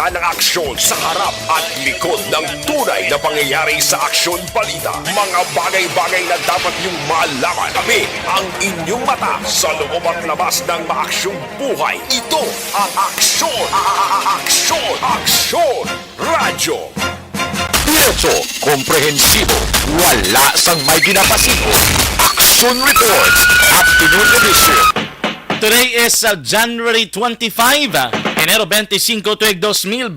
Balitaan ng aksyon sa harap at likod ng tunay na pangyayari sa Aksyon Balita. Mga bagay-bagay na dapat niyong malaman. Kami ang inyong mata sa loob at labas ng maaksyong buhay. Ito ang Aksyon! Aksyon! Radyo! Diretso, komprehensibo, wala sang may ginapasibo. Action Reports, Afternoon Edition. Today is January 25, Enero 25, tuig 2023.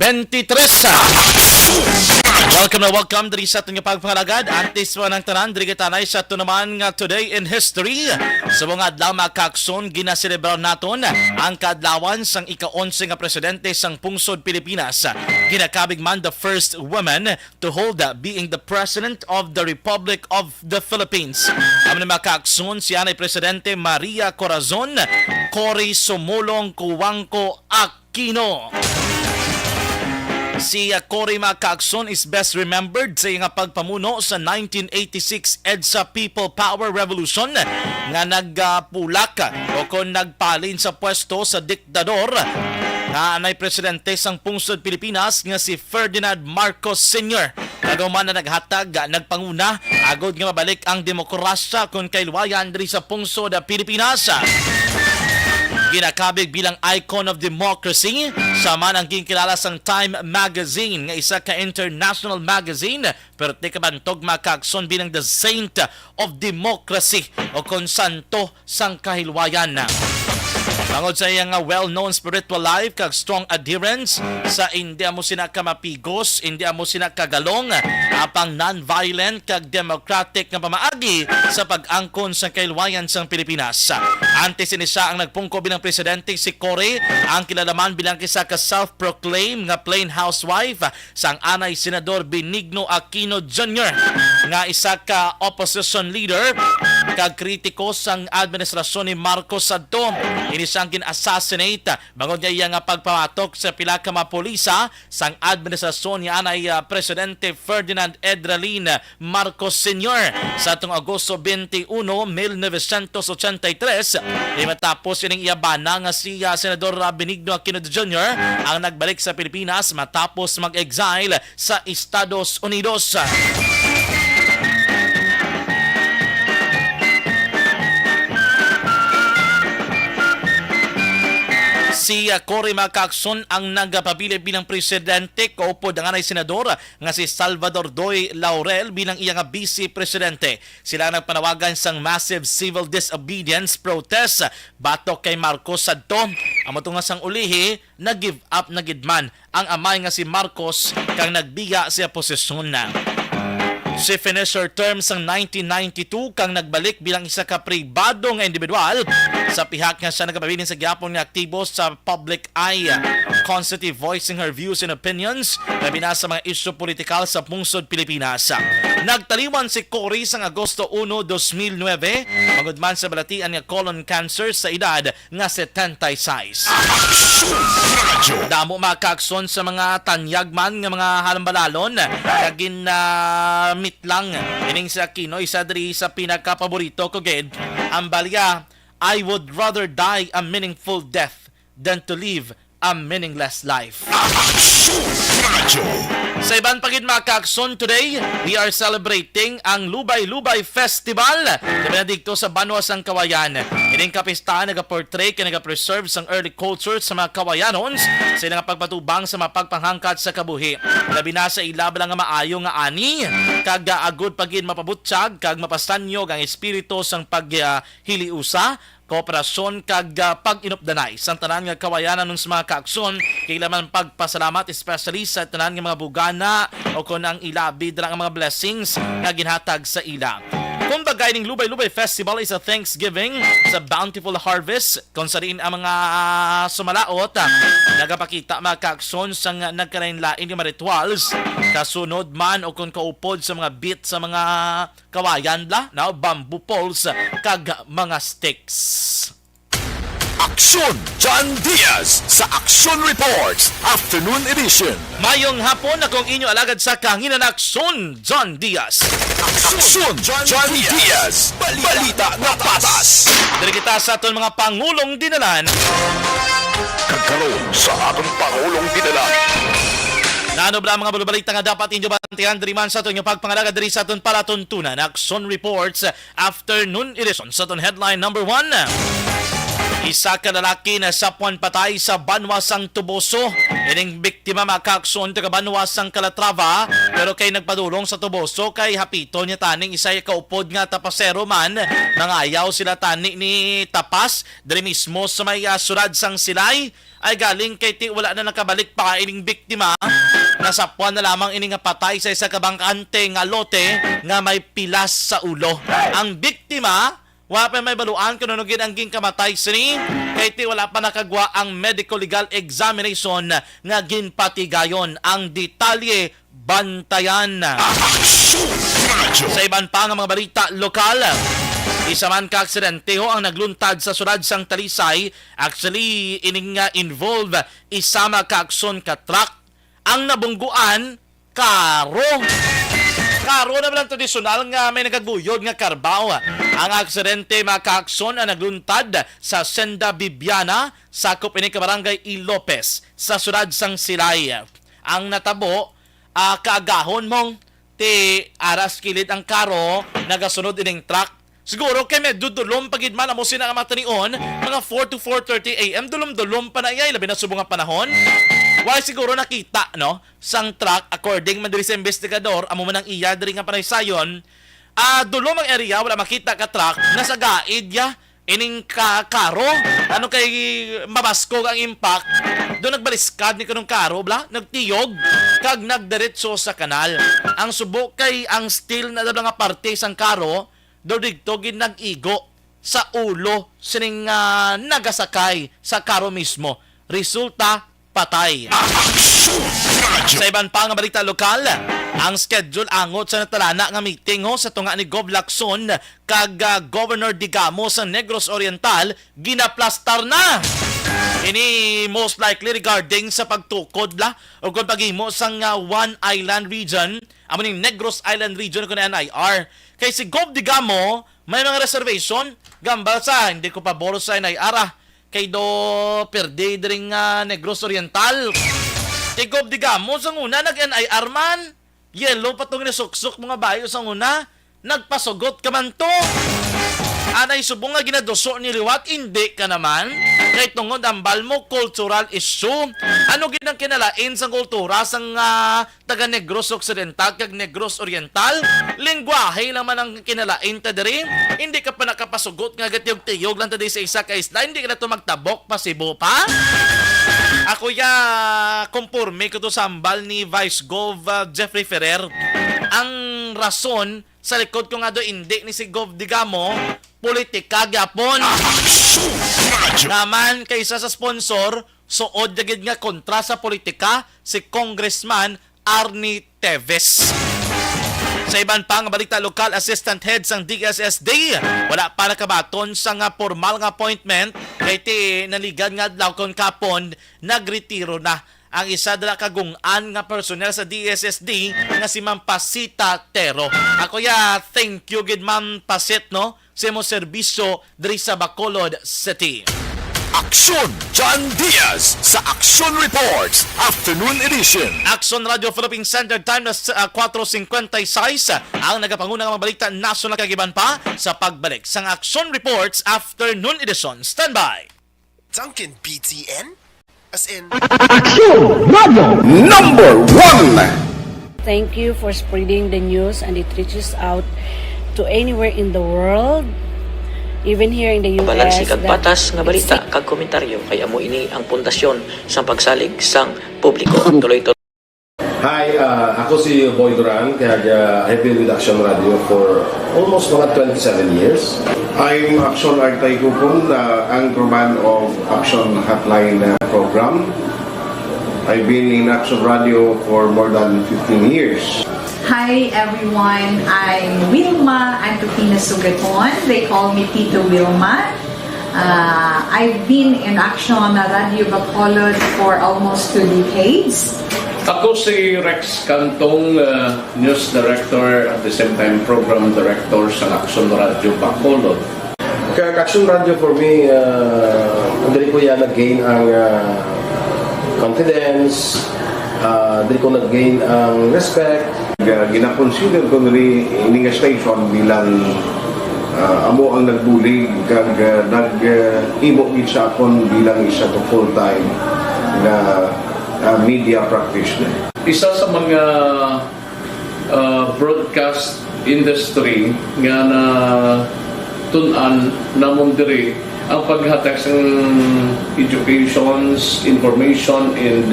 Welcome diri sa ating pagpangalagad. Antes mo ng tanan, diri kita na sa ito naman nga Today in History. Sa mga adlaw makakson, ginaselebrar naton ang kadlawan sang ika-11 nga presidente sang pungsod Pilipinas. Ginakabig man the first woman to hold being the President of the Republic of the Philippines. Ang makakson siya ay Presidente Maria Corazon Cory Sumulong Cuangco Aquino. Si Cory Macacson is best remembered sa iyang pagpamuno sa 1986 EDSA People Power Revolution nga nagpulak o kung nagpalin sa pwesto sa diktador nga anay presidente sang pungsod Pilipinas nga si Ferdinand Marcos Sr. Kagaman na naghatag, nagpanguna, agod nga mabalik ang demokrasya kung kailwayan diri sa pungsod Pilipinas. Ginakabig bilang icon of democracy, sama ang ginkilala sang Time Magazine nga isa ka international magazine, pero di kabantog makakson bilang the saint of democracy o kung santo sang kahilwayan. Bangod sa iyang well-known spiritual life kag strong adherence sa hindi mo sina kamapigos, hindi mo sina kagalong, apang non-violent kag democratic nga pamaagi sa pag-angkon sa kailwayan sang Pilipinas. Antes ni siya ang nagpungko bilang presidente si Cory, ang kilalaman bilang isa ka self-proclaimed nga plain housewife sang anay Senador Benigno Aquino Jr. nga isa ka opposition leader kag kritiko sang administrasyon ni Marcos sadto. Ini siyang gin-assassinate bangod niya nga pagpamatok sa pila ka mapolisa sang administrasyon ni anay Presidente Ferdinand Edralin Marcos Sr. sa atong Agosto 21, 1983. Matapos ining iyabana nga si Senador Benigno Aquino Jr. ang nagbalik sa Pilipinas matapos mag-exile sa Estados Unidos. Si Cory Macacson ang nagpabili bilang presidente kaupod ang anay senador nga si Salvador Doy Laurel bilang iyang vice-presidente. Sila nagpanawagan sang massive civil disobedience protest batok kay Marcos sadto. Ang matungas sang ulihi, nag-give up na gidman ang amay nga si Marcos kang nagbiga sa posisyon na. Si finish her term sang 1992 kang nagbalik bilang isa ka pribado nga individual sa pihak nga siya nagpabilin sa gyapon nga aktibo sa public eye, constantly voicing her views and opinions labi na sa mga isyu politikal sa pungsod Pilipinas. Nagtaliwan si Cory sang Agosto 1, 2009 magudman sa balatian nga colon cancer sa edad nga 76. Damo makakson sa mga tanyagman nga mga halambalalon kagin meet lang ining sa Aquino isa diri sa pinakapaborito ko gid ang balya, I would rather die a meaningful death than to live a meaningless life. Sa ibang pagid makakson, today we are celebrating ang Lubay-Lubay Festival na dito sa Banwa sang Kawayan. Ining kapistahan nagaportray kay nagapreserve sang early culture sa mga Kawayanons sa ilang pagpatubang sa mga pagpanghangkat sa kabuhi. Labi na sa ilabla nga maayo nga ani kag agud pagid mapabutsyag kag mapastanyog ang espiritu sang paghiliusa, kooperasyon kag pag-inupdanay sa tanan nga kawayanan ng mga kaakson kailangan pagpasalamat especially sa tanan nga mga bugana o kun ang ilabi dala nga mga blessings nga ginhatag sa ila. Kung bagay ning Lubay-Lubay Festival is a thanksgiving sa bountiful harvest kung sa rin ang mga sumalaot nagapakita mga kaakson sa nagkarainlain nga rituals kasunod man o kung kaupod sa mga beat sa mga kawayan na bamboo poles kag mga sticks. Aksyon John Diaz sa Action Reports Afternoon Edition. Mayong hapon akong inyo alagad sa kanginan Aksyon John Diaz. Aksyon John Diaz. Balita nga patas. Diri kita sa aton mga pangulong dinalan. Kagkaroon sa atong Pangulong dinala. Nano ba mga balubalita nga dapat inyo bantihan diri man sa aton yung pagpangalaga diri sa aton palatuntunan Action Reports afternoon edition sa aton headline number 1. Isa ka lalaki na sapwan patay sa Banwasang Tuboso. Ining biktima makaakson taga Banwasang Calatrava pero kay nagpadulong sa Tuboso kay hapito niya taning isa kaupod nga tapasero man nangayaw sila tani ni Tapas diri mismo sa may surad sang Silay ay galing kay ti wala na nakabalik pa ining biktima. Nasapwan na lamang ini nga patay sa isa ka bangkante nga lote nga may pilas sa ulo. Ang biktima wala pa may baluan kung nunugin ang ginkamatay sini kay ti wala pa nakagwa ang medical legal examination nga ginpatigayon. Ang detalye bantayan. Sa iban pa nga mga balita lokal, isa man ka aksidente ang nagluntad sa sulad sang Talisay. Actually ining involve isama ka akson ka truck. Ang nabungguan karo na lang tradisyonal nga may nagaguyod nga karbaw. Ang aksidente makaakson ang nagluntad sa Senda Bibiana sa Kupini Barangay I. Lopez sa sudad sang Silay. Ang natabo kaagahon mong ti aras kilid ang karo nagasunod ining truck. Siguro kay medyo dulom pagid man amo sina nga matanion mga 4 to 4:30 AM dulom-dulom pa na iyay labi na subong nga panahon. Why siguro nakita no sang truck according man diri sa investigador amo man ang iya diri nga panaysayon dulom ang area wala makita ka truck nasa gaid ya ining karo ano kay mabaskog ang impact do nagbaliskad ni kanong karo bla nagtiyog kag nagdiretso sa kanal. Ang subok kay ang steel na nga parte sang karo do digto gid nag-igo sa ulo sining nagasakay sa karo mismo. Resulta patay. Sa iban pa nga balita lokal, ang schedule angot sa natalana nga meeting sa tunga ni Gov Lacson kag Governor Digamo sa Negros Oriental ginaplastar na. Ini most likely regarding sa pagtukod la o kung paghimo sang One Island Region, amo ning Negros Island Region kun NIR. Kay si Gov Digamo may mga reservation gambal sa hindi ko paboro sa NIR kay do perde dring Negros Oriental. Kay Gov Digamo sang una nag-NIR man. Yellow patong ni suksok mga bayo sang una. Nagpasugot ka man to. Anay subong nga ginadoso ni liwat hindi ka naman. Kay tungod ambal mo cultural issue. Ano ginang kinalain sa kultura sang taga Negros Occidental kag Negros Oriental? Lingwahe naman ang kinalain ta diri. Hindi ka pa nakapasugot nga gatiyog-tiyog lang ta di sa isa ka isla. Hindi ka na to magtabok pasibo pa. Ako kumpurme ko to sambal ni Vice Gov Jeffrey Ferrer. Ang rason sa likod ko nga do hindi ni si Gov Digamo politika gyapon. Naman kaysa sa sponsor suod jagid nga kontra sa politika si Congressman Arnie Teves. Sa iban pa nga balita lokal, assistant head sang DSSD wala pa nakabaton sa nga formal nga appointment kay ti naligan nga adlaw kon kapon nagretiro na ang isa dala kagungan nga personnel sa DSSD nga si Ma'am Pasita Tero. Ako thank you gid Ma'am Pasit no sa mo serbisyo diri sa Bacolod City. Aksyon John Diaz sa Action Reports Afternoon Edition. Action Radio Philippine Standard Time na 4:56 ang nagapangunang mga balita national kagiban pa sa pagbalik sang Action Reports Afternoon Edition. Standby. Duncan BTN? As in... Number 1. Thank you for spreading the news and it reaches out to anywhere in the world, even here in the US. Balansi kag batas nga balita kag komentaryo kay amo ini ang pundasyon sa pagsalig sang publiko. Tuloy-tuloy. Hi, ako si Boy Duran, kaya I've been with Action Radio for almost mga 27 years. I'm Action Artay Kupon, the anchorman of Action Hotline program. I've been in Action Radio for more than 15 years. Hi everyone, I'm Wilma Antofina Sugaton. They call me Tito Wilma. I've been in Action Radio Bacolod for almost 2 decades. Ako si Rex Cantong, News Director at the same time Program Director sa Action Radio Bacolod. Action Radio for me, dali ko yan nag-gain ang confidence, dali ko nag-gain ang respect. Gina-consider ko rin ini nga station bilang amo ang nagbulig kag nag-imo gid sa akon bilang isa to full-time na media practitioner. Isa sa mga broadcast industry nga na tun-an namon diri ang paghatag sa educations, information, and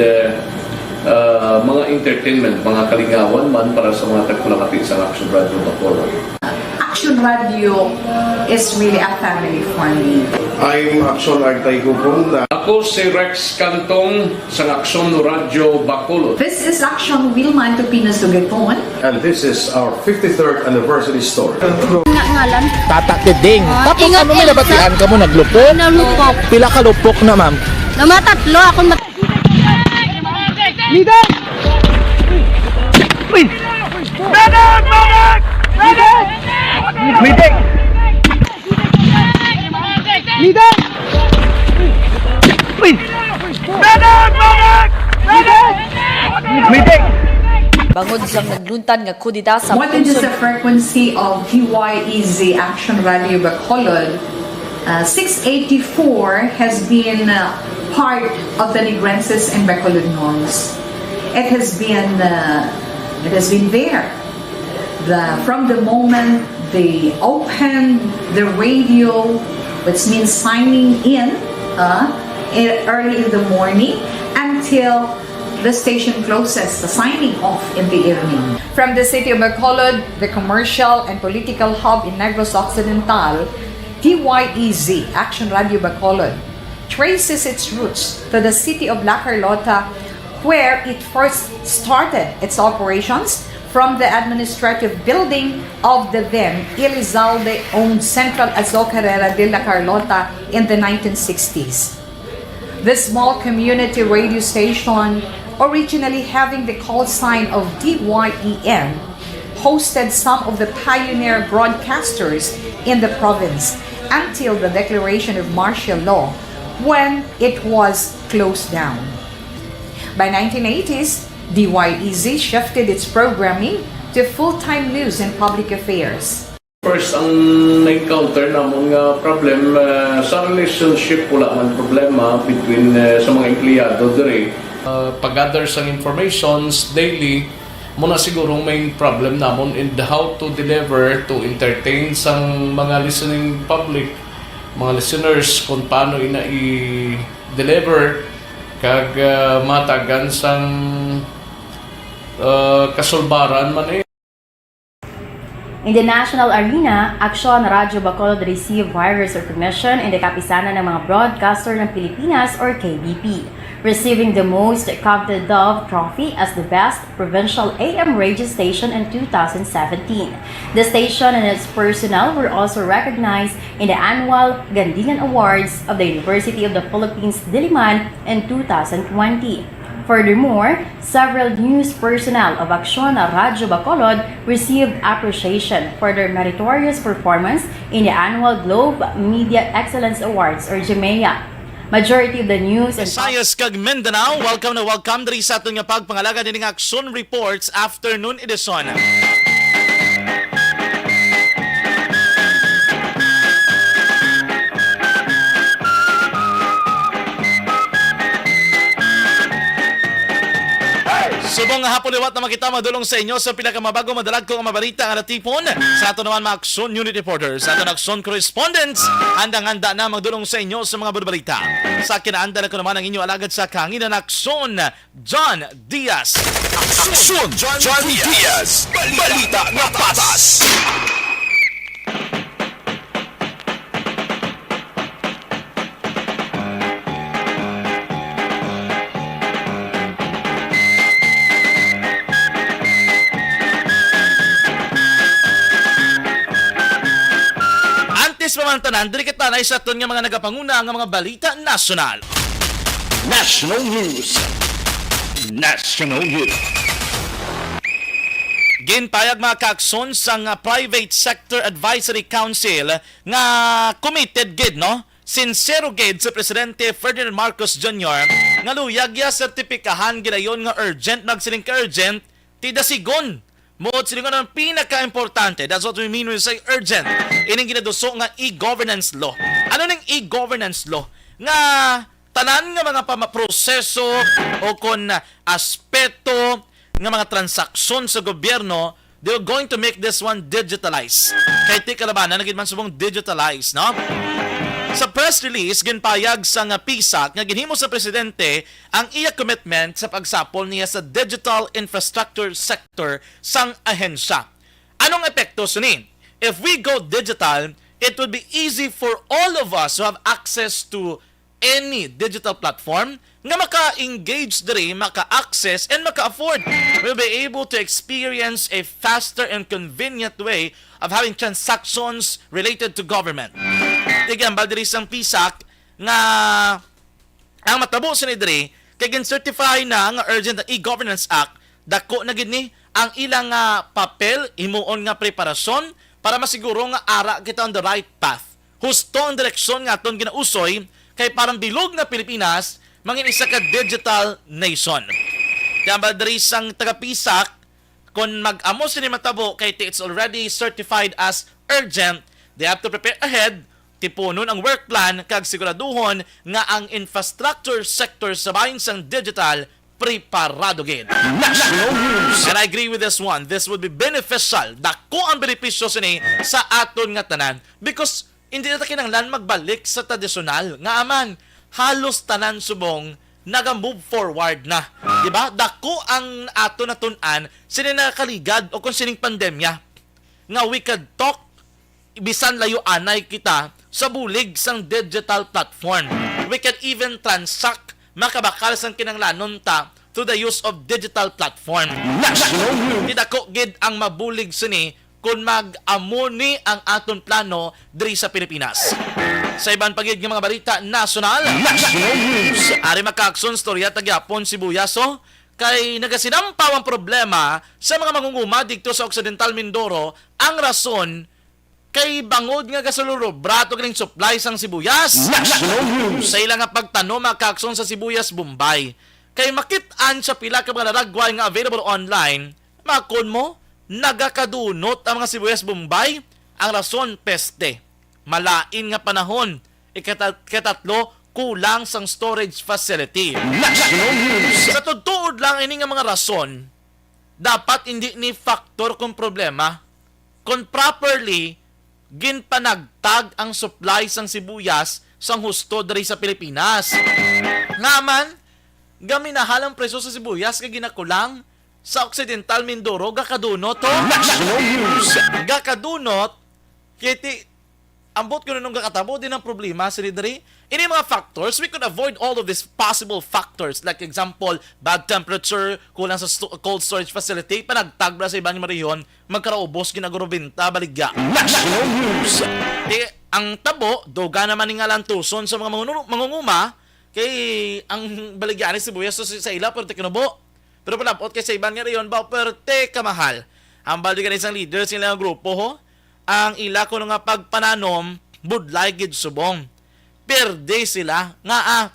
mga entertainment, mga kalingawan man para sa mga tagpulakati sa Action Radio Bacolod. Action Radio is really a family for me. I'm Action Artay Kupon. Ako si Rex Cantong sa Action Radio Bacolod. This is Action Wilma and Tupina Sugaton. And this is our 53rd anniversary story. Ngalan. Tatatiding. Tapos ingat, ano may Elsa. nabatian ka mo? Naglupok? Nalupok. Pila ka lupok na, ma'am? Namatatlo ako Leader! Uy! Medic! Medic! Medic! Medic! Leader! Uy! Medic! Medic! Medic! Medic! Bangod sa nagluntan nga kudita sa More than just the frequency of DYEZ Action Radio Bacolod, 684 has been part of the Negrenses and Bacolodnos. It has been there. From the moment they opened the radio, which means signing in early in the morning, until the station closes, the signing off in the evening. From the city of Bacolod, the commercial and political hub in Negros Occidental, DYEZ Action Radio Bacolod traces its roots to the city of La Carlota, where it first started its operations from the administrative building of the then Elizalde-owned Central Azocarrera de La Carlota in the 1960s. This small community radio station, originally having the call sign of DYEN, hosted some of the pioneer broadcasters in the province until the declaration of martial law, when it was closed down. By 1980s, DYEZ shifted its programming to full-time news and public affairs. First, ang na-encounter namon nga problem sa relationship, wala man problema between sa mga empleyado diri. Pag-gather sa informations daily, muna siguro main problem namon in how to deliver, to entertain sang mga listening public, mga listeners, kung paano ina i-deliver kag matagan sang kasulbaran man In the national arena, Action Radio Bacolod received various recognition in the kapisanan ng mga broadcaster ng Pilipinas or KBP, receiving the most coveted Dove Trophy as the best provincial AM radio station in 2017. The station and its personnel were also recognized in the annual Gandingan Awards of the University of the Philippines Diliman in 2020. Furthermore, several news personnel of Action Radio Bacolod received appreciation for their meritorious performance in the annual Globe Media Excellence Awards or GMEA. Majority of the news and Visayas kag Mindanao, welcome na welcome diri sa aton nga pagpangalaga dining Action Reports Afternoon Edition. Subong nga hapon liwat na makita madulong sa inyo sa pinakamabago madalag kong mabalita nga natipon sa ato naman mga Action Unit Reporters, sa ato Action Correspondents, handang-handa na magdulong sa inyo sa mga balita. Sa kinaanda na ko naman ang inyo alagad sa kanginan Action, John Diaz. Aksyon John Diaz. Balita na patas. Pamantanan, diri kita na isa ton nga mga nagapanguna nga mga balita nasyonal. National News. National News. Ginpayag mga kaakson sa Private Sector Advisory Council nga committed gid no sincero gid sa Presidente Ferdinand Marcos Jr. nga luyag ya sertipikahan gidayon nga urgent magsiling ka urgent tida sigon. Mood silingon ang pinaka-importante. That's what we mean when we say urgent. Ining ginaduso nga e-governance law. Ano ning e-governance law? Nga tanan nga mga pamaproseso o kon aspeto nga mga transaksyon sa gobyerno, they're going to make this one digitalized. Kay ti kalabanan nagid man subong digitalized, no? Sa press release ginpayag sa nga PISAC nga ginhimo sa presidente ang iya commitment sa pagsapol niya sa digital infrastructure sector sang ahensya. Anong epekto suni? If we go digital, it would be easy for all of us to have access to any digital platform nga maka-engage diri, maka-access, and maka-afford. We'll be able to experience a faster and convenient way of having transactions related to government. Tigambal diri sang PISAC nga ang matabo sa diri kay gin-certify na nga urgent e-governance act dako na gid ni ang ilang papel himuon nga preparasyon para masiguro nga ara kita on the right path. Husto ang direksyon nga aton ginausoy kay parang bilog na Pilipinas mangin isa ka digital nation. Kaya diri sang taga-PISAC kung mag-amo sini matabo kay it's already certified as urgent, they have to prepare ahead, tipunon ang work plan kag siguraduhon nga ang infrastructure sector sa bahin sang digital preparado gid. And I agree with this one. This would be beneficial. Dako ang benepisyo sini sa aton nga tanan because hindi na kinahanglan magbalik sa tradisyonal nga aman halos tanan subong naga-move forward na. Diba? Dako ang ato natun-an sini nakaligad o kung sining pandemya nga we could talk bisan layo anay kita sa bulig sang digital platform. We can even transact makabakal sang kinanglanon ta through the use of digital platform. Dako gid ang mabulig sini kung mag-amo ni ang aton plano diri sa Pilipinas. Sa ibang pagid ng mga balita nasyonal, ari makaakson storya tagyapon Sibuyaso kay nagasinampaw ang problema sa mga mangunguma dito sa Occidental Mindoro ang rason kay bangod nga gasoluro brato kining supply sang sibuyas. Sa ilang nga pagtanom makaakson sa sibuyas Bombay kay makit-an sa pila ka mga naragway nga available online, makon mo nagakadunot ang mga sibuyas Bombay. Ang rason peste, malain nga panahon, ikatatlo kulang sang storage facility. Sa tutuod lang ini nga mga rason, dapat hindi ni factor kung problema kung properly ginpanagtag ang supply sang sibuyas sang husto diri sa Pilipinas. Naman gaminahalang presyo sa sibuyas kay ginakulang sa Occidental Mindoro gakadunot to. Gakadunot kiti ambot ko nung kakatabo din ang problema sa diri. Ini mga factors, we could avoid all of these possible factors. Like example, bad temperature, kulang sa cold storage facility, panagtag sa ibang mariyon, magkaraubos ginagurubinta, baligya. Ang tabo, doga naman nga lantuson sa mga mangunguma, kay ang baligya ni sibuyas sa ila, pero tikinubo. Pero palapot kay sa ibang mariyon, ba, pero kamahal. Ang baligya isang leader sa ilang grupo, ho, ang ila ko nga pagpananom, budlay gid subong. Perde sila nga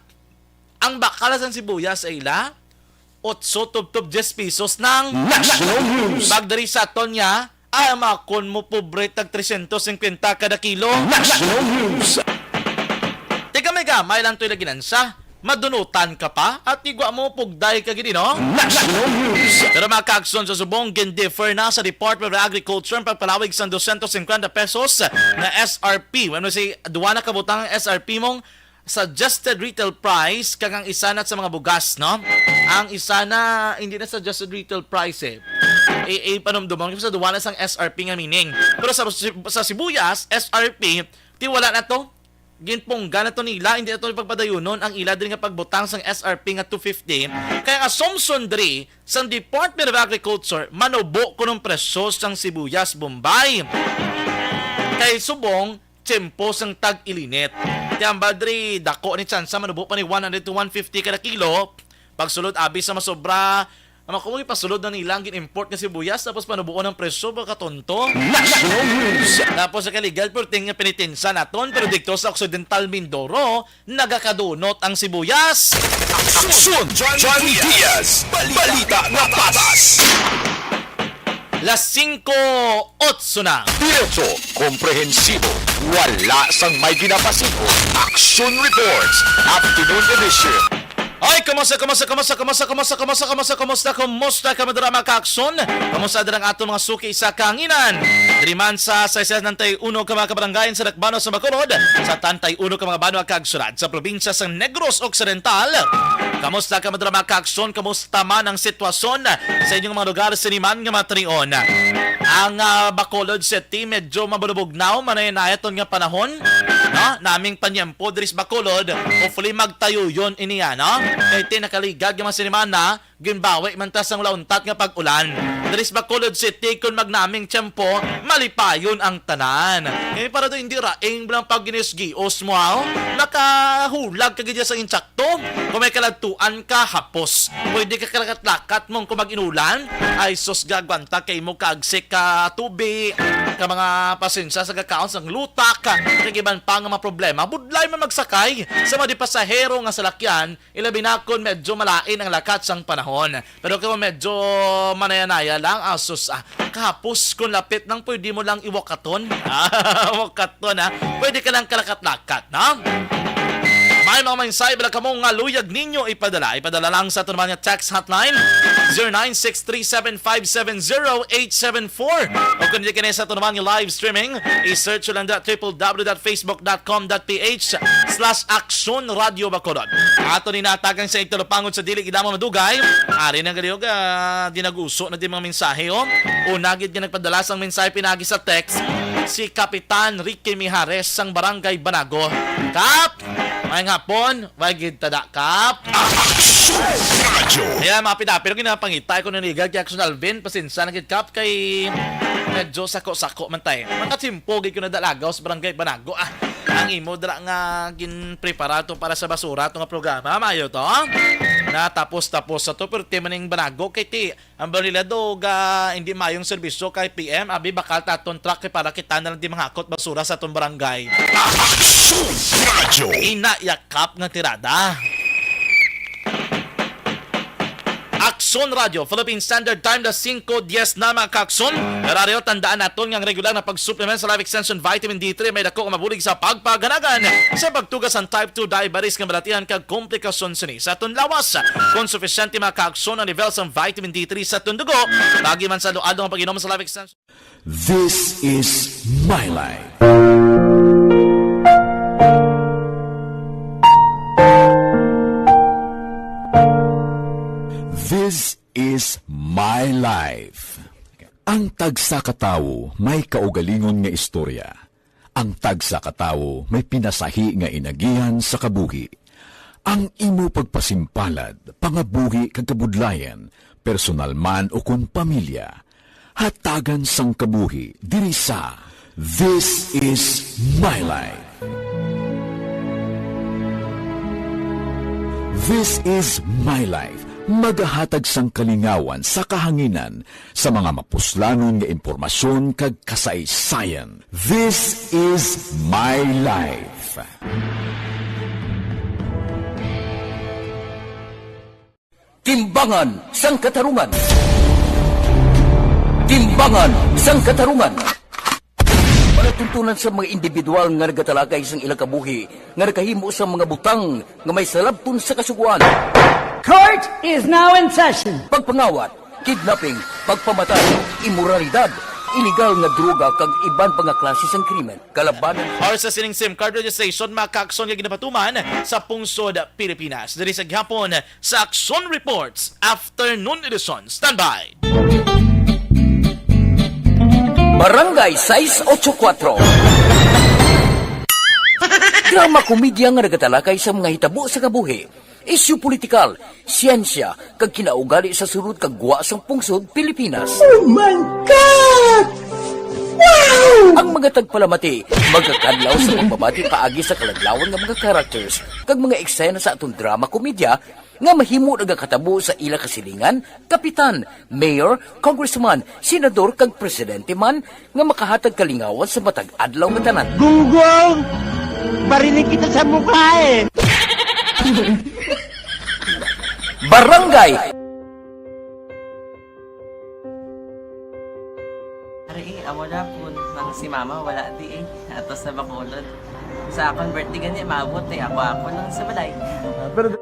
ang bakalas ng sibuyas sa ila 8 tub 10 pesos ng National News. Bagdari sa tonya ay makon mo pobre tag 350 kada kilo National News. Teka may gamay lang to'y laginansa. Madunutan ka pa at igwa mo pugday ka gini, no? National News. Pero mga kaagson sa subong gindefer na sa Department of Agriculture ang pagpalawig sa 250 pesos na SRP. When we say duwa na kabutang SRP mong suggested retail price kagang isa na sa mga bugas, no? Ang isa na hindi na suggested retail price panumdumang sa duwa na sang SRP nga meaning. Pero sa sibuyas, SRP, ti wala na to. Ginpongga na to nila, hindi na to ipagpadayunon ang ila din nga pagbutang sang SRP nga 250. Kaya assumption diri sang Department of Agriculture manubo ko ng presyo sang sibuyas Bombay. Kay subong tiyempo sang tag-ilinit. Kaya ang badri dako ni chansa manubo pa ni 100 to 150 kada kilo. Pagsulod abi sa masobra Ama ko pasulod na nilang gin-import nga sibuyas tapos panubuo ng presyo baka tonto. National News. Tapos sa kaligal perting nga pinitinsa naton pero dito sa Occidental Mindoro nagakadunot ang sibuyas. Aksyon Johnny Diaz. Balita na patas. Las 5:08 na. Diretso, komprehensibo, wala sang may ginapasibo. Action Reports, Afternoon Edition. Ay, kamusta kamadrama kaakson? Kamusta dirang ato mga suki sa kanginan? Diriman sa 61 ka mga kabaranggayan sa Dakbano sa Bacolod, sa 31 ka mga bano kaagsurad sa probinsya sa Negros Occidental. Kamusta kamadrama kaakson? Kamusta man ang sitwasyon sa inyong mga lugar sa Liman nga matrion? Ang Bacolod City medyo mabulubugnaw manayanayaton nga panahon. No? Naming panyempo diris Bacolod, hopefully magtayo yon iniya, no? Kaya tinakaligag yung mga sinimana, ginbawi man tas ang launtat nga pag-ulan. Diris Bacolod City, kung magnaming tiyempo, malipayon ang tanan. Kaya para doon hindi raing bilang pag-ginis-gios mo, nakahulag ka ganyan sa insakto. Kung may kalagtuan ka, hapos. Pwede ka kalakat-lakat mong kung mag-inulan, ay sus gagwanta kay mo kaagsik ka tubi, ka mga pasensya sa kakaon sang lutak, kagiban pa nga mga problema, budlay man magsakay sa mga pasahero nga salakyan, ilabi na kung medyo malain ang lakat sang panahon. Pero kung medyo manayanaya lang, asus, kahapos kung lapit nang pwede mo lang iwakaton. Wakaton, pwede ka lang kalakat-lakat, na? May mga mensahe bala kamo nga luyag ninyo ipadala. Ipadala lang sa ito naman yung text hotline 096375708774. O kung hindi ka na sa ito naman yung live streaming, i-search lang www.facebook.com.ph/Aksyon Radio Bacolod. Ato ninatagang sa italupangod sa dilig idamang madugay. Ari na galiog dinaguso na din mga mensahe. Unagid nga nagpadala sang mensahe pinagi sa text si Kapitan Ricky Mijares sang Barangay Banago. Kap! May hapon, wagid tada kap. Ayan mga pinapiro, ginapangitay ko nanigag kay Action Alvin. Pasinsa na gid kap kay medyo sako-sako man tayo. Makatimpo gid ko na dalagaw sa Barangay Banago. Ang imo dala nga ginpreparato para sa basura itong programa. Mayo to. Natapos-tapos sa to pero maning Banago kay ti ang balila do hindi mayong serbisyo kay PM abi bakal taton truck kay para kita na lang di manghakot basura sa atong barangay. Inayakap nga tirada. Aksyon Radio, Philippine Standard Time, das 5:10 na mga kaakson. Nararyo, tandaan natin ng regular na pag-supplement sa Life Extension Vitamin D3 may dako mabulig sa pagpaganagan sa pagtugas ang type 2 diabetes ng balatihan kag komplikasyon sini sa atong lawas. Kung sufisyente mga kaakson ang level sa vitamin D3 sa atong dugo, lagi man sa luado ang pag-inom sa Life Extension. This is my life. This is my life. Ang tagsakatawo may kaugalingon nga istorya. Ang tagsakatawo may pinasahi nga inagihan sa kabuhi. Ang imo pagpasimpalad, pangabuhi kag kabudlayan, personal man o kun pamilya, hatagan sang kabuhi diri sa This is my life. This is my life. Magahatag sang kalingawan sa kahanginan sa mga mapuslanon nga impormasyon kag kasaysayan. This is my life. Timbangan sang katarungan. Timbangan sang katarungan. Palatuntunan sa mga individual nga nagatalagay sang ilang kabuhi nga nakahimo sa mga butang nga may salabton sa kasuguan. Court is now in session. Pagpangawat, kidnapping, pagpamatay, immoralidad, iligal nga droga kag iban pa nga klase sang krimen, kalabanan. Or sa sining SIM card registration, makakson nga ginapatuman sa Pungsod, Pilipinas. Diri sa gihapon sa Action Reports Afternoon Edition. Standby! Barangay 684. Drama komedya nga nagatalakay sa mga hitabo sa kabuhi. Isyu politikal, siyensya, kag kinaugali sa surut kag guwa sang Pungsod, Pilipinas. Oh my God! Wow! Ang mga tagpalamati, magkakadlaw sa pagbabati paagi sa kalaglawan ng mga characters, kag mga eksena sa atong drama komedya, nga mahimo nagakatabo sa ila kasilingan, kapitan, mayor, congressman, senador kag presidente man nga makahatag kalingawan sa matag adlaw nga tanan. Gunggong! Barinig kita sa mukha eh! Barangay amo na po nang si mama wala di atos na Bacolod. Sa akong birthday gani maabot ako lang sa balay. Pero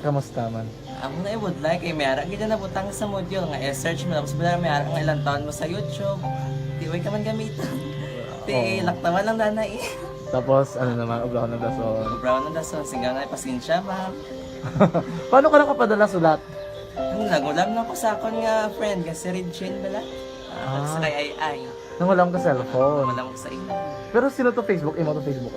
kamusta man? Amo na would like mayara gid na butang sa module nga i-search mo tapos bala mayara nga ilang taon mo sa YouTube. Di way ka man gamitan. Ti laktawan lang nanay. Tapos ano naman, ubraw ng dason. Ubraw ng dason singa nga pasensya ma'am. Paano ka nakapadala sulat? Nagulam na ko sa akon nga friend kasi Regine bala. Sa kay ay. Nang walang ka cellphone. Wala mo sa ina. Pero sino to Facebook? Imo to Facebook.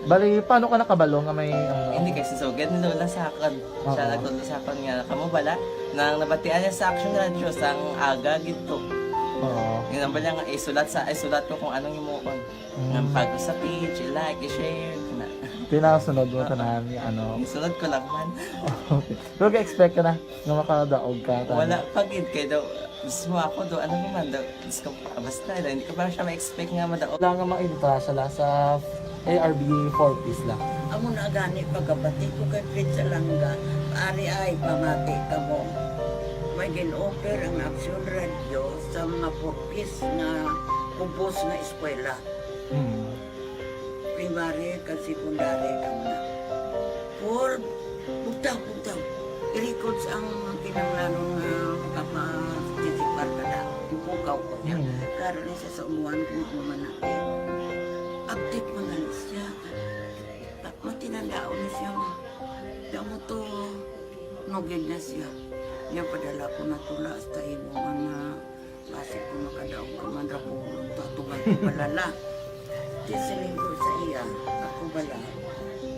Bali, paano ka nakabalo nga may... Hindi kasi sugad ni Lola sa akin. Siya nagtulong sa akin nga, kamo bala, nang nabatian niya sa Action Radio sang aga gito. Oo. Yun ang bala nga, isulat ko kung anong imuon. Ng pag sa page, i-like, i-share. Pinasunod mo tanan ano. Sunod ko lang man. Okay. Pero ka-expect ka na nga makadaog ka. Wala, pagid kay daw. Gusto mo ako do, ano naman daw, gusto ko, basta, hindi ko parang siya ma-expect nga madaog. Wala nga mailita siya sa ARB 4-piece lang. Amo na gani pagkabati ko kay Fred Salanga, ari ay pamati ka mo. May gin-offer ang Action Radio sa mga 4-piece na kumpos na eskwela. Primary kag secondary ka mo na. For, bugtaw. I-record sa ang kinanglanong kapasisipar ka na. Ipukaw ko niya. Karoon siya sa umuwan kung ano man natin. Update mga siya. Matinandaon na siya. Damo to, nugid na siya. Niya padala ko na tula hasta imo mga base ko makadaog ka man rapulong to atugan ko balala. Tisiling ko sa iya, ako bala.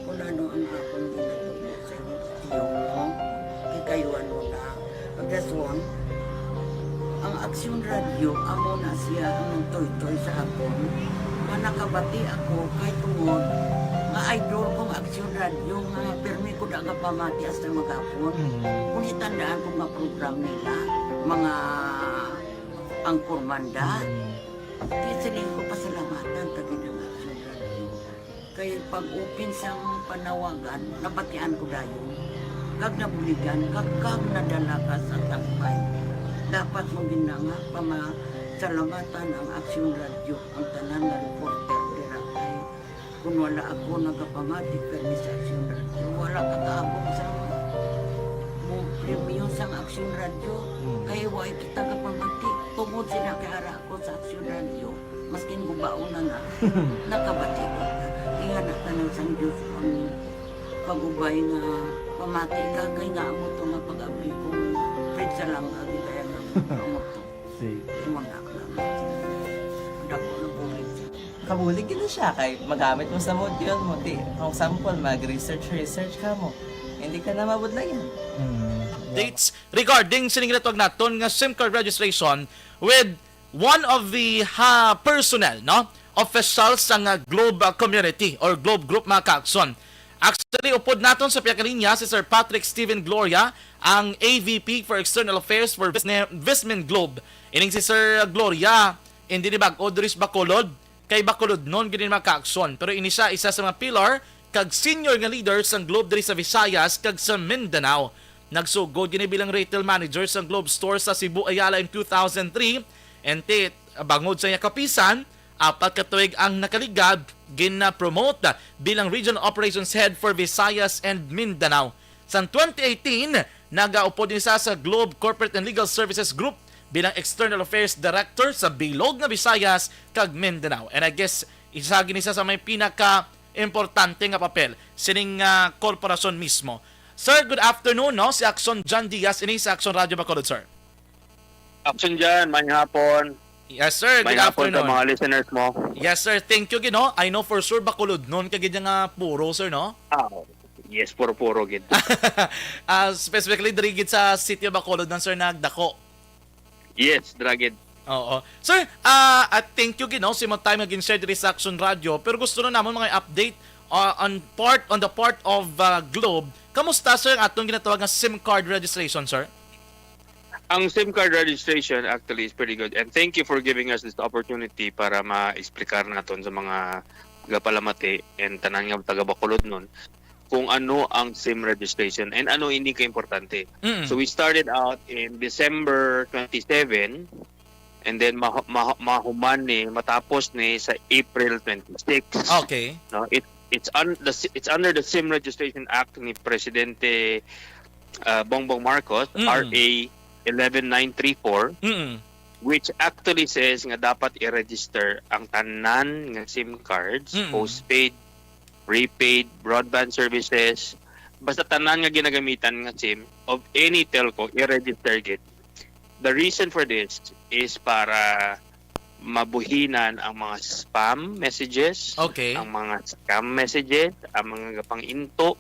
Kung ano ang akong ginatulog sa iyo, tiyo mo, ikayuan mo na. Pagdaswang, ang Action Radio, amo na siya ang toy-toy sa akon. Manakabati ako kay tungod nga idol kong Action Radio nga permi ko daga pamati hasta magapon. Kung itandaan ko nga program nila, mga angkormanda, tisiling ko pasalamatan tagi ng Action Radio. Kaya pag-open siyang panawagan, nabatian ko dayon. Kag nabuligan, kag nadala ka sa takpay. Dapat mong ginanga pamasalamatan ang Action Radio, ang tanan na reporter dirakay. Kung wala ako nagapamati permi sa Action Radio, wala kakaabot sa premium sa Action Radio. Kaya wala kita kapamati. Tungod sila kaya ako sa Action Radio, maskin gubaon na nga, nakabati ko. Iyan na tanong sa Diyos ang pag-ubay nga pamati ka, kaya nga mo ito nga pag-abay ko. Fred Salanga, di kaya nga mo ito. Mga dako na bulit siya. Kabulig na siya kay magamit mo sa module mo. Kung sample, mag-research ka mo. Hindi ka na mabudlayan. Dates regarding sininginatwag naton nga SIM card registration with one of the personnel, no? Officials sa Globe community or Globe Group mga kaakson. Actually, upod naton sa piyakalinya si Sir Patrick Steven Gloria, ang AVP for External Affairs for Vismin Globe. Ining si Sir Gloria, hindi ni Bag-Odris Bacolod, kay Bacolod non gini mga kaakson. Pero ini siya isa sa mga pillar kag senior nga leaders ng Globe diri sa Visayas kag sa Mindanao. Nagsugod gini bilang retail manager sa Globe Store sa Cebu, Ayala in 2003. Ente, bangod sa iya kapisan, 4 ka tuig ang nakaligad, gina-promote bilang Regional Operations Head for Visayas and Mindanao. Sa 2018, nag-upod din sa Globe Corporate and Legal Services Group bilang External Affairs Director sa Bilog na Visayas kag Mindanao. And I guess isa ginisa sa may pinaka-importante nga papel sining korporasyon mismo. Sir, good afternoon, no? Si Action John Diaz, ini sa Action Radio Bacolod, sir. Action dyan, may hapon. Yes, sir. Good May hapon afternoon. sa mga listeners mo. Yes, sir. Thank you, Gino. I know for sure Bacolod noon kagid nga puro, sir, no? Yes, puro-puro gid. Specifically, dirigid sa City of Bacolod ng sir nagdako. Yes, Dragid. Oo. Sir, at thank you, Gino. Si mga time naging share diri sa Action Radio. Pero gusto na naman mga update on the part of Globe. Kamusta, sir, atong ginatawag nga SIM card registration, sir? Ang SIM card registration actually is pretty good. And thank you for giving us this opportunity para ma-explicar naton sa mga gapalamati and tanan nga taga Bacolod nun kung ano ang SIM registration and ano hindi ka-importante. So we started out in December 27 and then mahuman ni matapos ni sa April 26. Okay. No, it's under the SIM Registration Act ni Presidente Bongbong Marcos, RA 11934, which actually says nga dapat i-register ang tanan nga SIM cards, postpaid, prepaid, broadband services, basta tanan nga ginagamitan nga SIM of any telco, i-register gid. The reason for this is para mabuhinan ang mga spam messages, ang mga scam messages, ang mga gapang-into,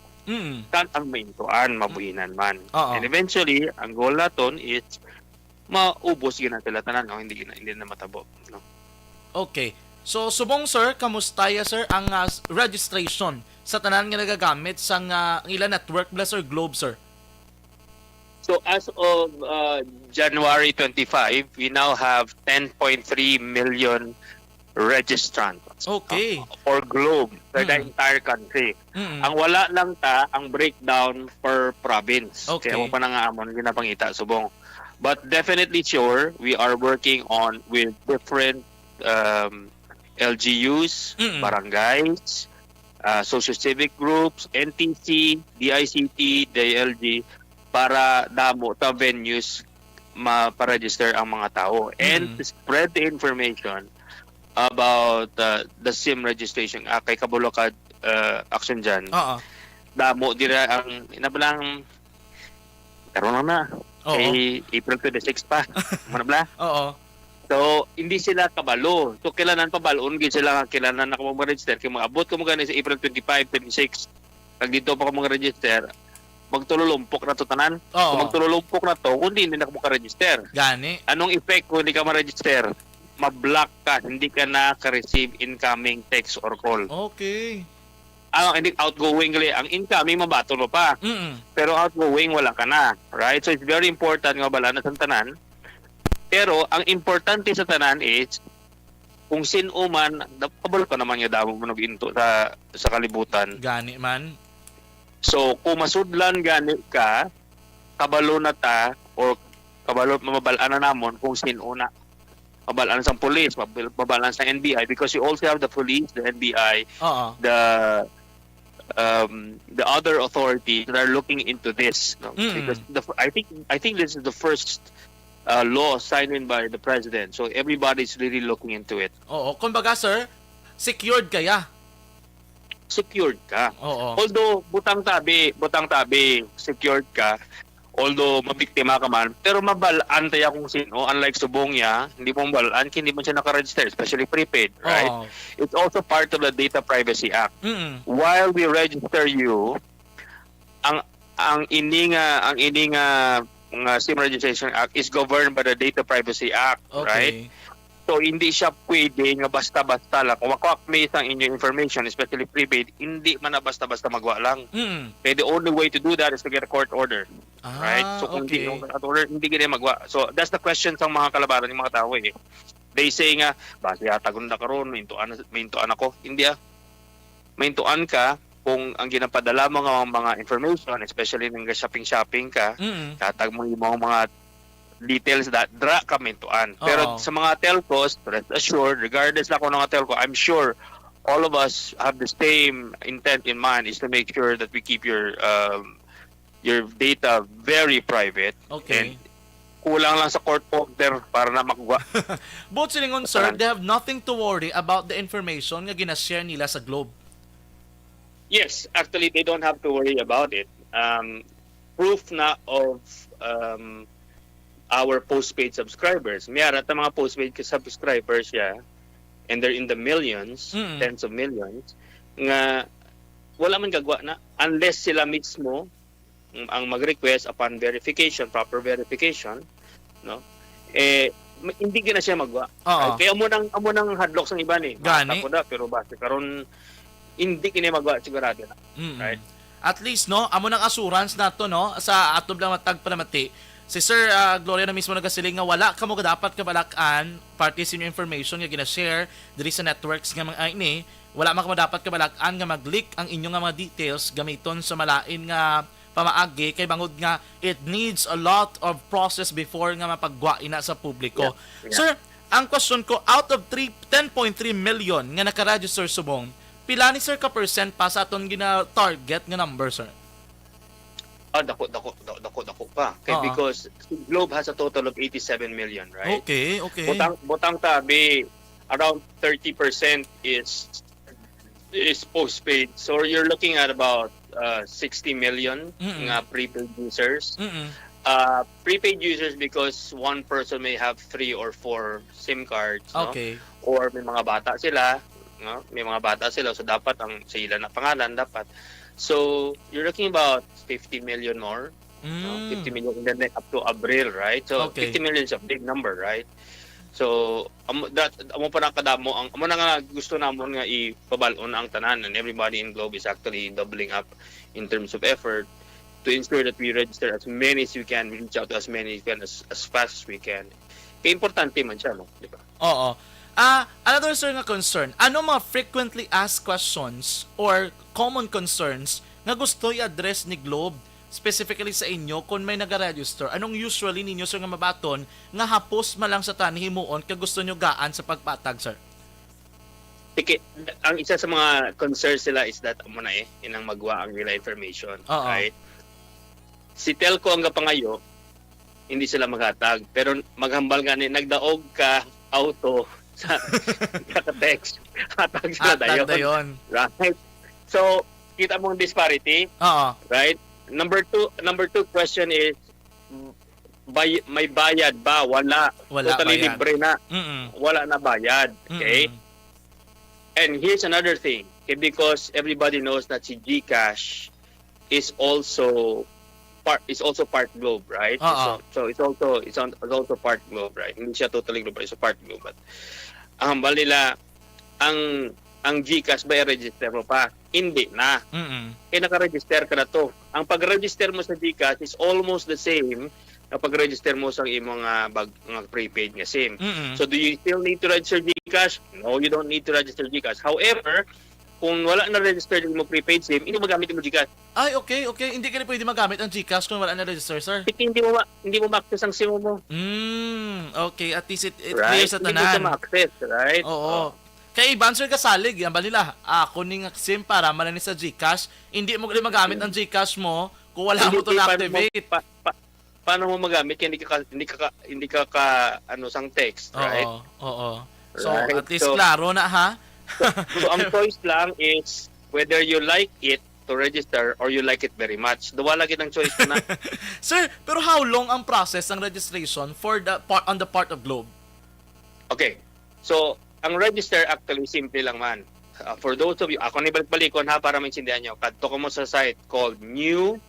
kan ang maintuan, mabuhinan man. And eventually, ang goal naton is maubos gina sila tanan, no? hindi na matabo. No? Okay. So, subong sir, kamusta ya sir ang registration sa tanan nga nagagamit sa ilang network bala sir Globe, sir? So as of January 25, we now have 10.3 million registrants for Globe for the entire country. Ang wala lang ang breakdown per province. Kaya mo pa nangaamon ginapangita subong. But definitely sure, we are working on with different LGUs, barangays, socio-civic groups, NTC, DICT, DILG, para damo ta venues ma-register ang mga tao and to spread the information about the SIM registration kay Kabulokad action dyan. Damo dira ang inabalang karon na. April 26 pa. Manabla? So, hindi sila kabalo. So, kailangan pabalon gid sila kailangan na mo register kay maabot ko mo gani sa April 25, 26. Pag dito pa ko mo register, magtululumpok na to tanan. Kung magtululumpok na to, hindi na ka register. Gani. Anong effect kung hindi ka ma-register? Ma-block ka, hindi ka na ka-receive incoming text or call. Okay. Hindi outgoing gali. Ang incoming mabato mo pa. Pero outgoing wala ka na. Right? So it's very important nga bala na sa tanan. Pero ang importante sa tanan is kung sino man, kabalo pa naman yung damo mo nag-into sa kalibutan. Gani man. So, kung masudlan gani ka, kabalo na ta, or kabalo mabalaan na namon kung sino na. Mabalaan sa police, mabalaan sa NBI, because you also have the police, the NBI, the other authorities that are looking into this. No? Because I think this is the first law signed in by the president. So, everybody's really looking into it. Kumbaga, sir, secured kaya? Secured ka. Although butang tabi, secured ka. Although mabiktima ka man, pero mabalaan tayo kung sino. Unlike subong niya, hindi mo mabalaan, hindi mo siya naka-register, especially prepaid, right? It's also part of the Data Privacy Act. While we register you, ang ininga SIM Registration Act is governed by the Data Privacy Act, right? So, hindi siya pwede nga basta-basta lang. Kung makwak may isang inyong information, especially prepaid, hindi man na basta-basta magwa lang. Kaya the only way to do that is to get a court order. Right? So, kung hindi order, hindi ganyan magwa. So, that's the question sa mga kalabaran ng mga tao eh. They say nga, base yata kung nakaroon, maintuan ako. Hindi maintuan ka kung ang ginapadala mo ng mga information, especially ng shopping ka, tatag mo yung mga details that dra kamintuan. Pero sa mga telcos, rest assured, regardless na kung mga telco, I'm sure all of us have the same intent in mind is to make sure that we keep your data very private. And kulang lang sa court order para na makuha. Both silingon, sir, they have nothing to worry about the information nga ginashare nila sa Globe. Yes, actually, they don't have to worry about it. Proof na of our postpaid subscribers. Mayroon at mga postpaid subscribers and they're in the millions, tens of millions, nga wala man gagawa na unless sila mismo ang mag-request upon verification, proper verification, no? Hindi gina siya magawa. Kaya amo nang hadlok sang iba ni. Gani. Pero base karon hindi kini magawa sigurado na. Right? At least, no, amo ng assurance nato, no, sa atob lang matag panamati. Si Sir Gloria na mismo nagasiling nga wala kamo dapat kabalakan parties in information nga gina-share diri sa networks nga mga ini, wala man kamo dapat kabalakan nga mag-leak ang inyong mga details gamiton sa malain nga pamaagi kay bangod nga it needs a lot of process before nga mapagwa ina sa publiko. Yeah. Sir, ang question ko, out of 10.3 million nga naka-register subong, pila ni sir ka percent pa sa aton gina-target nga number, sir? Dako pa. Because Globe has a total of 87 million, right? Okay. Butang tabi, around 30% is postpaid. So you're looking at about 60 million nga prepaid users. Prepaid users because one person may have 3 or 4 SIM cards, no? Or may mga bata sila, no? So dapat ang sila na pangalan dapat. So you're looking about 50 million more, no? 50 million in the net up to Abril, right? So 50 million is a big number, right? So amo pa nakadamo ang amo na nga gusto namon nga ipabalon ang tanan, and everybody in Globe is actually doubling up in terms of effort to ensure that we register as many as we can, we reach out to as many as we can as fast as we can. Kaya importante man siya, no? Di ba? Oo. Another sir nga concern, ano mga frequently asked questions or common concerns nga gusto i-address ni Globe specifically sa inyo kung may nag-register? Anong usually ninyo sir nga mabaton nga hapos malang sa himuon kag gusto nyo gaan sa pagpatag, sir? Ang isa sa mga concerns sila is that inang magwa ang nila information, right? Si Telco ang kapangayo, hindi sila maghatag, pero maghambal gani nagdaog ka auto sa kaka-text, hatag sila dayon. Right? So, kita mong disparity, right? Number two question is, may bayad ba? Wala totally bayad. Libre na. Wala na bayad. Okay? And here's another thing. Okay, because everybody knows that si GCash is also part Globe, right? So it's also part Globe, right? Hindi siya totally Globe, it's a part Globe. But ang hambal nila, ang GCash ba i-register mo pa? Hindi na. Kaya naka-register ka na to. Ang pag-register mo sa GCash is almost the same na pag-register mo sa imong mga prepaid nga SIM. So do you still need to register GCash? No, you don't need to register GCash. However, kung wala na register mo prepaid SIM, hindi mo magamit mo GCash. Ay, okay. Hindi ka na pwede magamit ang GCash kung wala na register, sir. Hindi mo ma-access ang SIM mo. Okay, at least it right? clears sa tanan. Hindi mo ma-access, right? Oo. Kaya iban, sir, kasalig. Yan ba nila? Kuning SIM para malani sa GCash. Hindi mo magamit ang GCash mo kung wala mo to na-activate. Paano mo magamit? Hindi ka sang text, right? Oo. So, right? At least klaro na, ha? So ang choice lang is whether you like it to register or you like it very much. Wala kitang choice na. Sir, pero how long ang process ng registration for on the part of Globe? Okay. So, ang register actually simple lang man. For those of you, ako ni balik-balikon ha para maintindihan nyo. Kadto ko mo sa site called it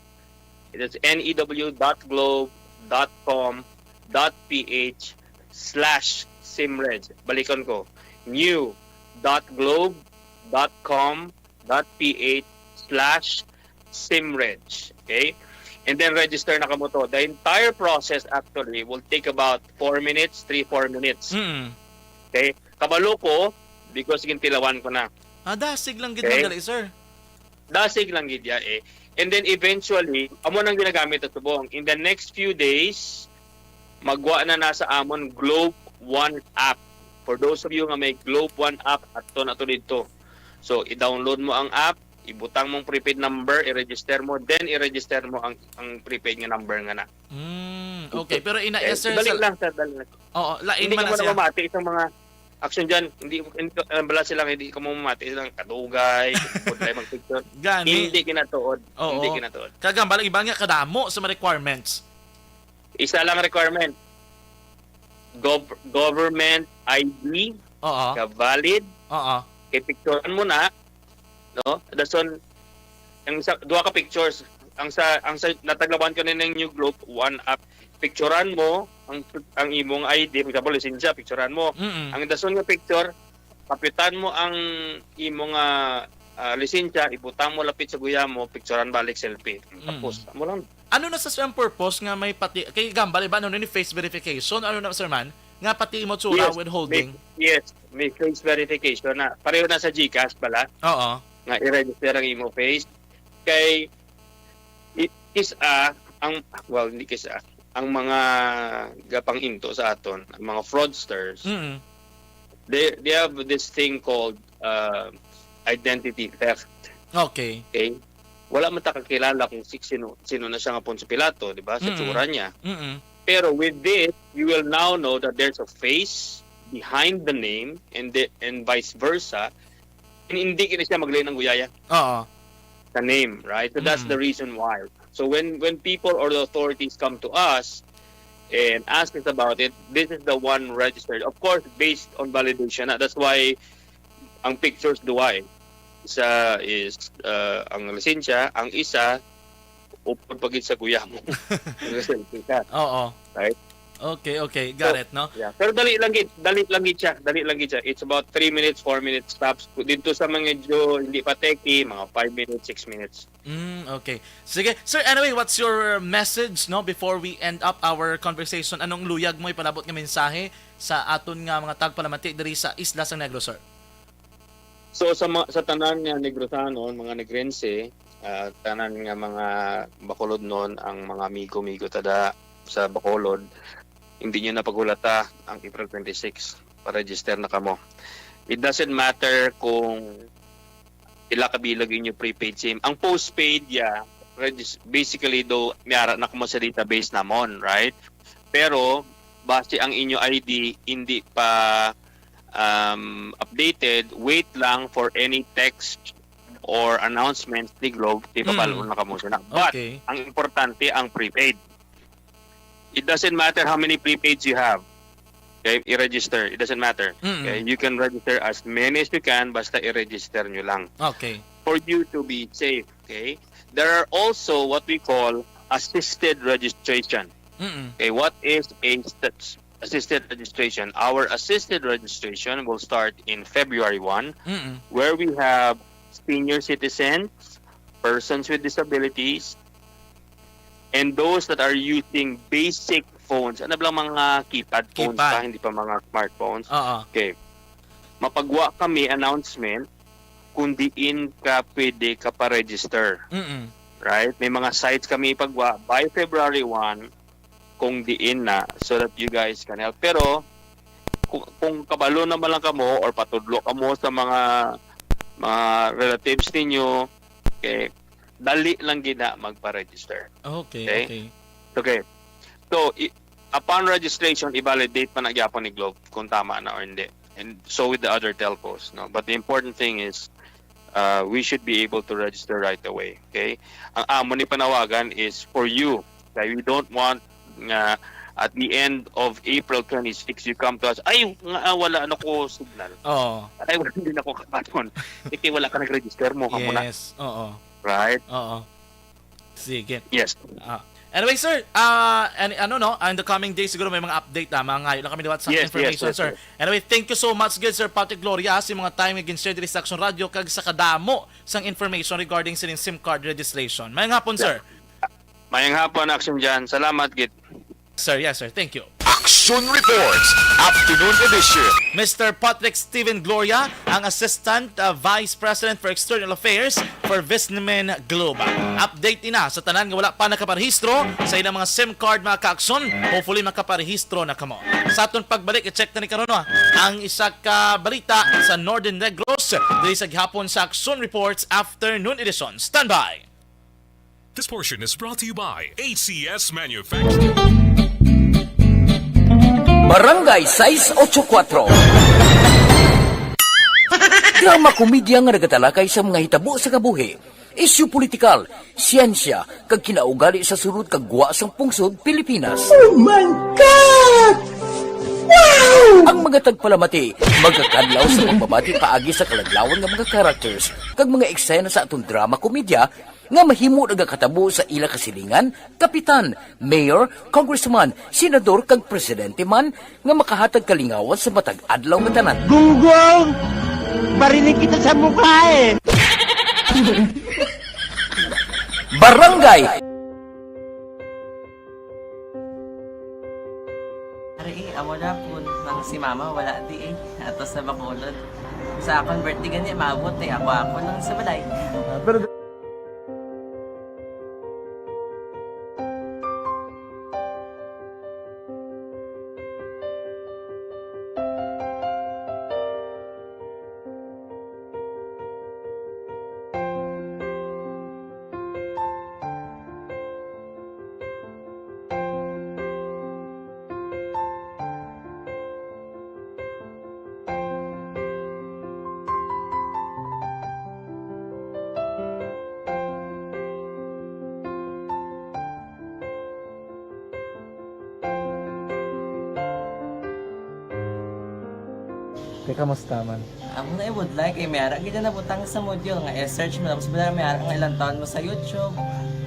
is new.globe.com.ph/simreg. Balikon ko. new.globe.com.ph/simreg. Okay? And then register na kamo to. The entire process actually will take about 4 minutes, 3-4 minutes. Okay? Kabalo ko because gintilawan ko na. Dasig lang gid man gali, sir. Dasig lang gid ya eh. And then eventually, amo nang ginagamit at subong. In the next few days, magwa na nasa amon Globe One app. For those of you nga may Globe One app, ato na to dito. So, i-download mo ang app, ibutang mong prepaid number, i-register mo, then i-register mo ang prepaid nga number nga na. Okay, pero yes, sir. Dali lang, sir. Dali lang. Oo, lain Hindi man ka na mo siya. mamati isang mga action dyan. Hindi bala silang hindi ka mo mamati silang kadugay, kung mag-picture. Gani. Hindi kinatuod. Oo. Hindi kinatuod. Kagambal, iba nga kadamo sa mga requirements. Isa lang requirement. Government ID, Oo. ka valid, Oo. kay picturean mo na, no? Dason ang duha ka pictures. Ang sa nataglaban ko na ng new group, one up picturean mo ang imong ID, for example, lisensya, picturean mo. Mm-mm. Ang dason nga picture, kapitan mo ang imong lisensya, ibutang mo lapit sa guya mo, picturean balik selfie. Tapos mo lang. Ano na sa siyang purpose nga may pati kay Gambal iba ano ni face verification ano na sir man nga pati mo tsura with holding. May face verification na. Pareho na sa GCash pala. Oo. Nga i-register ang imo face kay hindi kisa ang mga gapang into sa aton, ang mga fraudsters. Mm-hmm. They have this thing called identity theft. Okay. Okay? Wala man ta kakilala kung sino na siya nga Poncio Pilato, di ba? Sa tsura niya. Mm-hmm. Pero with this, you will now know that there's a face behind the name and vice versa. And hindi kina siya maglain ng guyaya. Oo. The name, right? So that's the reason why. So when people or the authorities come to us and ask us about it, this is the one registered. Of course, based on validation. That's why ang pictures duay. Isa is ang lisensya, ang isa upod pagid sa kuya mo. Oo. Right? Okay, got it, no? Yeah. Pero dali lang siya. It's about 3 minutes, 4 minutes stops. Dito sa mga hindi pa techy, mga 5 minutes, 6 minutes. Okay. Sige. Sir, anyway, what's your message no before we end up our conversation? Anong luyag mo ipalabot nga mensahe sa aton nga mga tagpalamati diri sa Isla San Negro, sir? So sa tanan nga Negrosanon, mga Negrense, tanan nga mga Bacolod noon, ang mga amigo tada sa Bacolod, hindi nyo na pagulata ang April 26 pa-register na kamo. It doesn't matter kung ila kabilag inyo prepaid SIM. Ang postpaid, basically though, mayara na kamo sa database namon, right? Pero, base ang inyo ID hindi pa updated, wait lang for any text or announcements ni Globe, di pa palo na kamo sila. But, ang importante, ang prepaid. It doesn't matter how many prepaids you have. Okay, i-register. It doesn't matter. Okay, you can register as many as you can, basta i-register nyo lang. Okay. For you to be safe. Okay. There are also what we call assisted registration. Okay, what is assisted registration? Our assisted registration will start in February 1, where we have senior citizens, persons with disabilities, and those that are using basic phones. Ano ba lang mga keypad phones pa, hindi pa mga smartphones. Okay. Mapagwa kami announcement kung diin ka pwede ka pa-register. Right? May mga sites kami ipagwa by February 1 kung diin na so that you guys can help. Pero kung kabalo naman lang kamo or patudlo kamo sa mga relatives ninyo, okay, dali lang gina magpa-register. Okay. So, upon registration, i-validate pa na gyapon ni Globe kung tama na or hindi. And so with the other telcos, no. But the important thing is we should be able to register right away. Okay? Ang amo ni panawagan is for you. Okay? We don't want at the end of April 26, you come to us, ay, wala ano ko signal. Ay, wala din ako kapaton. Kasi wala ka nag-register mo. Yes, Right? Sige. Yes. Anyway, sir, in the coming days, siguro may mga update na, mga ngayon lang kami dawat sa information, sir. Anyway, thank you so much, good Sir Patrick Gloria, sa mga time against share diri sa Action Radio, kag sa kadamo sang information regarding sa SIM card registration. Mayang hapon, sir. Mayang hapon, Action dyan. Salamat, Git. Sir, yes, sir. Thank you. Action Reports, Afternoon Edition. Mr. Patrick Steven Gloria, ang Assistant Vice President for External Affairs for Visnemen Global. Update ina sa tanan nga wala pa nakaparehistro sa ilang mga SIM card mga ka-aksyon. Hopefully makaparehistro na kamo. Sa aton pagbalik, i-check na ni karon ang isa ka balita sa Northern Negros diri sa gihapon sa Action Reports Afternoon Edition. Stand by. This portion is brought to you by ACS Manufacturing. Barangay 684. Drama komedya nga nagatalakay sa mga hitabo sa kabuhi, isyu politikal, siyensya, kag kinaugali sa surut kag guwa sang pungsod Pilipinas. Oh my God! Wow! Ang mga tagpalamati, magkakadlaw sa pagbabati paagi sa kalaglawan ng mga characters kag mga eksena sa atong drama komedya nga mahimo nagakatabo sa ila kasilingan, kapitan, mayor, congressman, senador kag presidente man nga makahatag kalingawan sa matag adlaw nga tanan. Gunggong! Barinig kita sa mukha eh! Barangay Ari, amo na po. Nang si mama, wala di eh. Atos na Bacolod. Sa akong birthday ganyan, maabot eh. Ako lang sa balay. Pero kamusta man? Amo na would like eh. Mayara kita na butang sa module nga search mo. Tapos bila mayara nga ilang taon mo sa YouTube.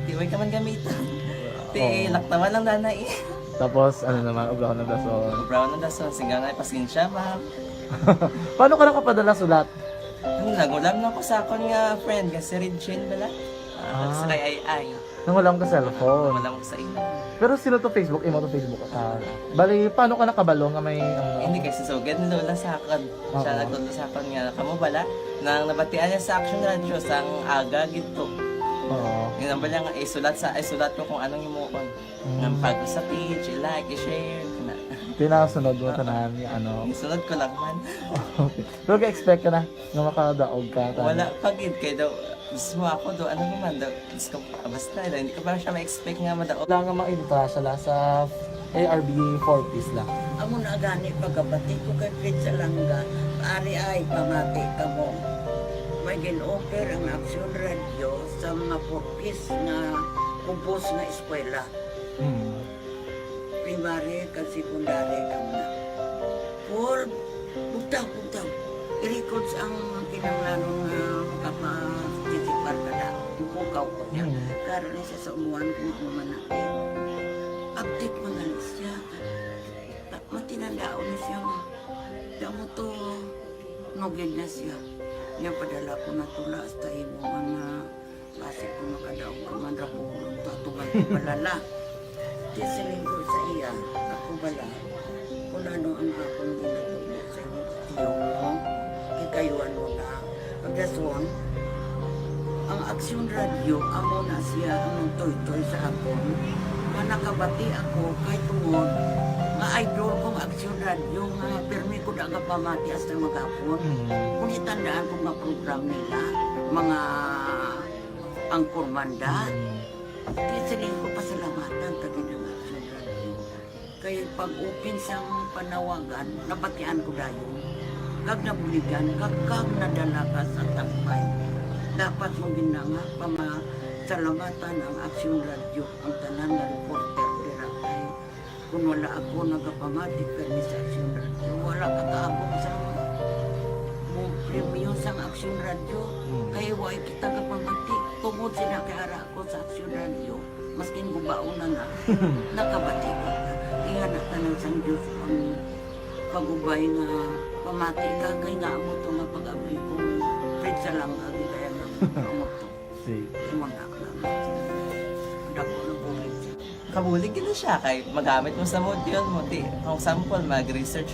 Di way ka man gamitan. Di laktaman lang nanay eh. Tapos ano naman, ubraw ng dason. Ubraw ng dason. Singgang nga pasensya ma'am. Paano ka nakapadala sulat? Nagulam na ko sa akon nga friend. Kasi Regine bala. Sa kay ay. Nangulam ka cellphone. Nangulam ko sa ino. Pero sino to Facebook? Imo to Facebook. Bali, paano ka nakabalo nga may... Hindi kasi sugad ni Lola sa akin. Siya nagtulong sa akin nga, kamo bala, nang nabatian niya sa Action Radio sang aga gito. Oo. Yung nambala nga, isulat ko kung anong imuon. Ng pag sa page, i-like, i-share. Tinasunod mo tanan yung ano. Isunod ko lang man. Okay. Pero ka-expect ka na nga makadaog ka. Wala, pagid kayo daw. Gusto mo ako daw, ano naman daw. Basta, hindi ko pa siya ma-expect nga madaog. Wala nga maibita siya sa ARB 4 piece lang. Amo na gani pagkabati ko kay Fred sa langga. Ari ay pamati ka mo. May gin-offer ang Action Radio sa mga 4 piece na kumpos na eskwela. Primary ka secondary ka na. Paul, bugtaw. I-records ang kinanglanong kapag-tisipar ka na. Bukaw ko niya. Karoon siya sa umuan kung ako manakit. Update mga siya. Matinandao na siya. Damo to, nugid na siya. Niya padala ko na tula hasta imo mga base ko makadaog ka man rapulong tatugan ko balala. Tisiling ko sa iya, ako bala. Kung ano ang akong ginatulog sa iyo mo, kikayuan mo na. Pagdason, ang Action Radio, amo na siya ang toy-toy sa akon. Manakabati ako kay tungod nga idol kong Action Radio nga permi ko daga pamati hasta magapon. Kung itandaan ko nga program nila, mga angkor manda, tisiling ko pasalamatan tagin ang Action Radio. Kaya pag-open sang panawagan, nabatian ko dayon. Kag nabuligan, kag nadala ka sa tampay. Dapat mong ginanga pamasalamatan ang Action Radio, ang tanan na reporter dirakay. Kung wala ako nagapamati kami sa Action Radio, wala kakaabong sa premium sa Action Radio. Kaya wala kita kapamati. Tungod sila kay ara ako sa Action Radio, maskin gubauna na, nakabati ka. Iyan na tanong sa Diyos ang pagubay nga pamati ka, kaya nga mo ito nga pag-abay ko. Fred sa lang, kaya nga mo ito. Imanak lang. Dako ng bulit siya. Kabulig na siya kay magamit mo sa module mo. Kung sample, mag-research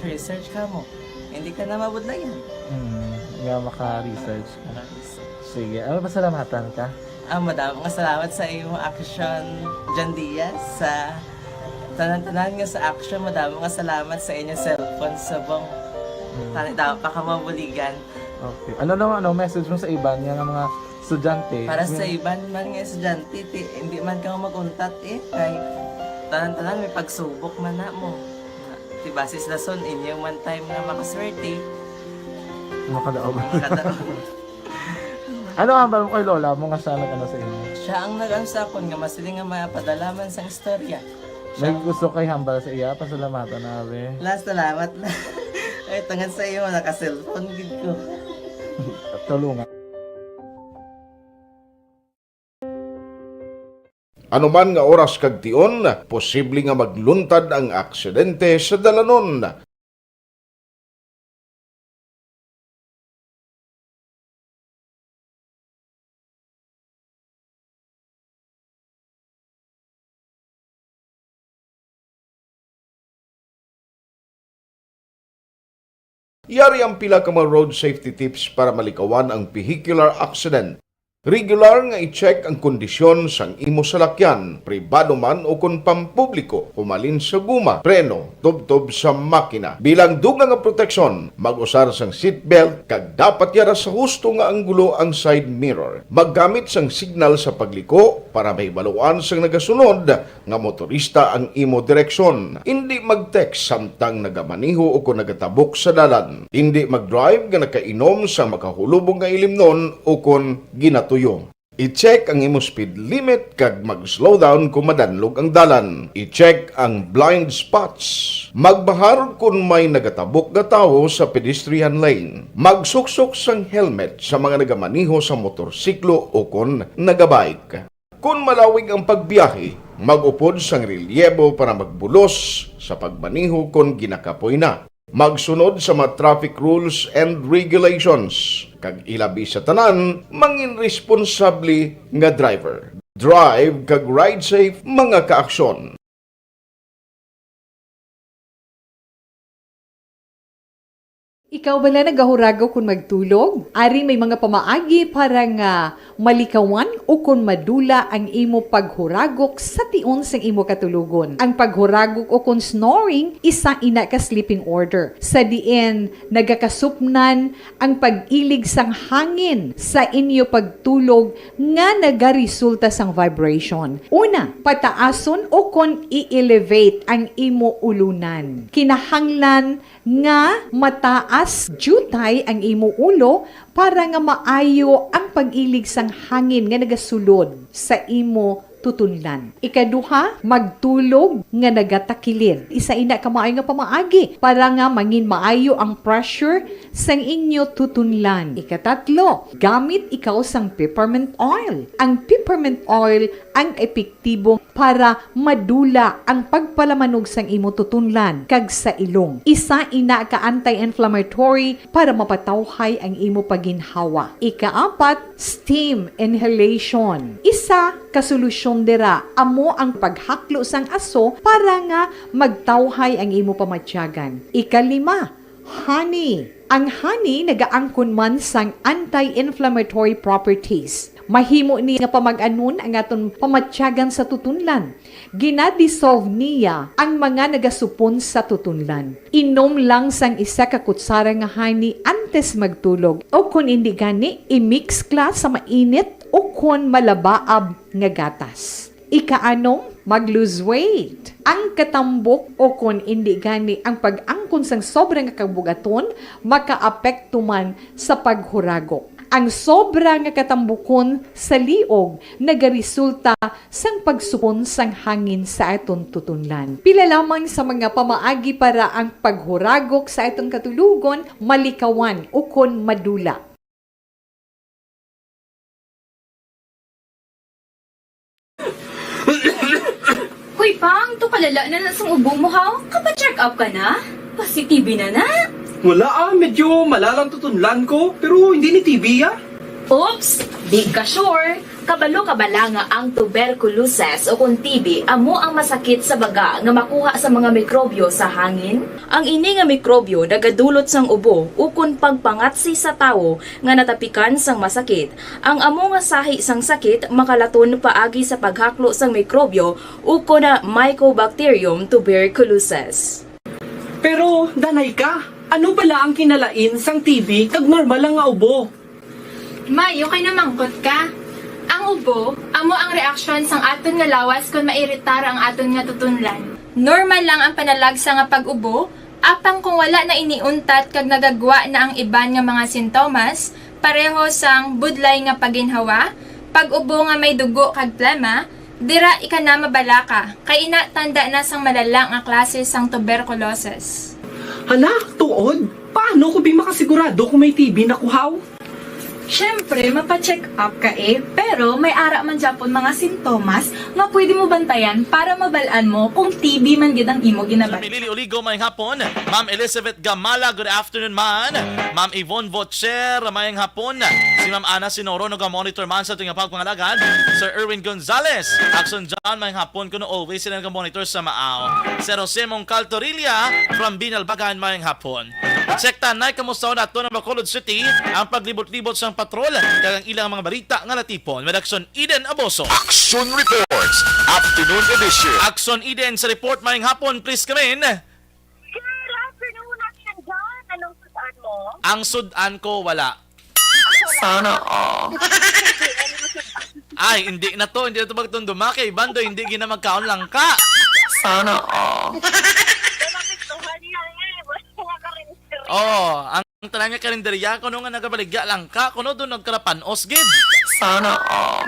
ka mo. Hindi ka na mabudlayan. Nga maka-research ka. Sige, ano pasalamatan ka? Madaming salamat sa iyong Action John Diaz sa tanan-tanan nga sa Action. Madaming salamat sa inyong cellphone sa bong dapat pa ka mabuligan. Okay. Ano message mo sa iban nga mga estudyante? Para sa iban man nga estudyante, hindi man ka maguntat kay tanan-tanan may pagsubok man na mo. Ti basis lason inyo one time nga makaswerte. Makadaog. Makadaog. Ano ang hambal mo kay Lola mo nga sa nag-ano sa inyo? Siya ang nag-ansakon nga masiling nga mapadalaman sang istorya. May gusto kay hambal sa iya, pasalamatan na be. Last salamat na. Ay, tungod sa iyo, naka-cellphone gid ko. Tulungan. Anuman nga oras kag tion, posible nga magluntad ang aksidente sa dalanon. Yari ang pila ka mga road safety tips para malikawan ang vehicular accident. Regular nga i-check ang kondisyon sang imo salakyan, pribado man o kung pampubliko, pumalin sa guma, preno, tubtob sa makina. Bilang dugang nga proteksyon, mag-usar sang seatbelt, kag dapat yara sa husto nga anggulo ang side mirror. Maggamit sang signal sa pagliko para mahibaluan sang nagasunod nga motorista ang imo direksyon. Hindi mag-text samtang nagamaniho o kung nagatabok sa dalan. Hindi mag-drive nga nakainom sa makahulubong nga ilimnon o kung ginatuyo. I-check ang imo speed limit kag mag-slow down kung madanlog ang dalan. I-check ang blind spots. Magbahar kung may nagatabok nga tawo sa pedestrian lane. Magsuksok sang helmet sa mga nagamaniho sa motorsiklo o kung nagabike. Kung malawig ang pagbiyahe, mag-upod sang relyebo para magbulos sa pagmaniho kung ginakapoy na. Magsunod sa mga traffic rules and regulations. Kag ilabi sa tanan, mangin responsable nga driver. Drive kag ride safe mga kaaksyon. Ikaw bala nagahurago kung magtulog? Ari may mga pamaagi para nga malikawan o kung madula ang imo paghuragok sa tion sang imo katulugon. Ang paghuragok o kung snoring, isa ina ka sleeping order. Sa diin, nagakasupnan ang pag-ilig sang hangin sa inyo pagtulog nga nagaresulta sang vibration. Una, pataason o kung i-elevate ang imo ulunan. Kinahanglan nga mataas jutay ang imo ulo para nga maayo ang pag-ilig sang hangin nga nagasulod sa imo tutunlan. Ikaduha, magtulog nga nagatakilid. Isa ina ka maayo nga pamaagi para nga mangin maayo ang pressure sang inyo tutunlan. Ikatatlo, gamit ikaw sang peppermint oil. Ang peppermint oil ang epektibo para madula ang pagpalamanog sang imo tutunlan kag sa ilong. Isa ina ka anti-inflammatory para mapatawhay ang imo paginhawa. Ikaapat, steam inhalation. Isa ka solusyon dira amo ang paghaklo sang aso para nga magtawhay ang imo pamatyagan. Ikalima, honey. Ang honey nagaangkon man sang anti-inflammatory properties. Mahimo ni nga pamag-anon ang aton pamatyagan sa tutunlan. Ginadissolve niya ang mga nagasupon sa tutunlan. Inom lang sang isa ka kutsara nga honey antes magtulog. O kung hindi gani, i-mix kla sa mainit o kung malabaab nga gatas. Ikaanom, mag-lose weight. Ang katambok o kung hindi gani ang pag-angkon sang sobrang kabugaton, makaapekto man sa paghuragok. Ang sobra nga katambukon sa liog nagaresulta sang pagsupon sang hangin sa aton tutunlan. Pila lamang sa mga pamaagi para ang paghuragok sa aton katulugon malikawan o kon madula. Hoy Pang, to kalala na sang ubo mo ha? Kapa-check up ka na? Positibe na na? Wala medyo malalang tutunlan ko, pero hindi ni TB Oops! Di ka sure. Kabalo-kabala nga ang tuberculosis o kung TB amo ang masakit sa baga nga makuha sa mga mikrobyo sa hangin. Ang ini nga mikrobyo nagadulot sang ubo o kung pagpangatsi sa tawo nga natapikan sang masakit. Ang amo nga sahi sang sakit makalaton paagi sa paghaklo sang mikrobyo o kung na Mycobacterium tuberculosis. Pero, danay ka, ano pala ang kinalain sang TB kag normal lang nga ubo? Mayo kay namangkot ka. Ang ubo, amo ang reaksyon sang aton nga lawas kung mairitar ang aton nga tutunlan. Normal lang ang panalagsa nga pag-ubo, apang kung wala na iniuntat kag nagagwa na ang iban nga mga sintomas, pareho sang budlay nga paginhawa, pag-ubo nga may dugo kag plema, dira ika na mabalaka, kay ina tanda na sang malalang ang klase sang tuberculosis. Hala, tuod? Paano ko makasigurado kung may TB na kuhaw? Siyempre, mapacheck up ka pero may ara man Japon mga sintomas nga pwede mo bantayan para mabalaan mo kung TB man gid ang imo ginabat. Milili Uligo, mayang hapon. Ma'am Elizabeth Gamala, good afternoon man. Ma'am Yvonne Vocher, mayang hapon. Si Ma'am Ana Sinoro, nag-monitor man sa tuwing pagpangalagan. Sir Erwin Gonzalez, Axon John, mayang hapon. Kuno always sila nag-monitor sa Maaw. Sir Jose Mongcal Torilla, from Binalbagan, mayang hapon. Check tanay, kamusta na ito ng Bacolod City ang paglibot-libot sa patrol kagang ilang mga balita nga natipon. Redaksyon Eden Aboso. Action Reports, Afternoon Edition. Action Eden sa report mayang hapon, please come in. Good afternoon, Action John. Anong sudan mo? Ang sudan ko wala. Sana all. Ay, hindi na to magtunduma kay Bando, hindi gina magkaon lang ka. Sana all. Oh, ang talang nga karinderya kuno nga nagabaligya lang ka, kuno doon nagkarapanos gid. Sana all.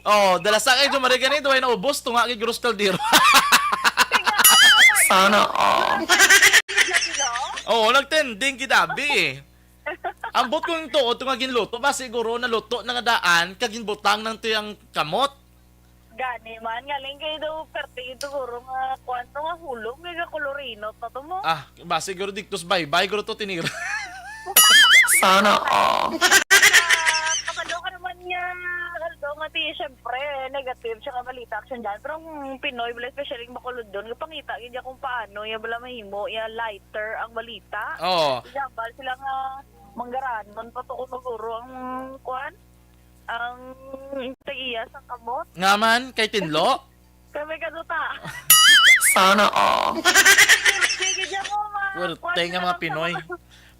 Oh, dala sa kay Jumare ganito ay naubos tunga gid Gross Caldero. Sana all. Oh, nagtending gidabi. Ambot ko yung tuot nga ginluto ba siguro na luto na nga daan kagin butang ng tuyang kamot. Gani man, galing kayo daw perte ito guro nga kwanto nga hulog, nga kolorino, tato mo. Ah, ba siguro diktos bye-bye, guro to tinira. Sana all. Kabalo ka naman nga, aldo nga ti, syempre, negative siya nga balita action dyan. Pero ang Pinoy, bala especially yung Bacolod doon, kapangita, ganyan kung paano, yung bala mahimo, yung lighter ang balita. Oo. Example, sila nga manggaranon, pato ko siguro ang kwan. Ang taiya sa kamot. Nga man, kay Tinlo? Kami kaduta. Sana all. Sige dyan mo, Werte nga mga Pinoy.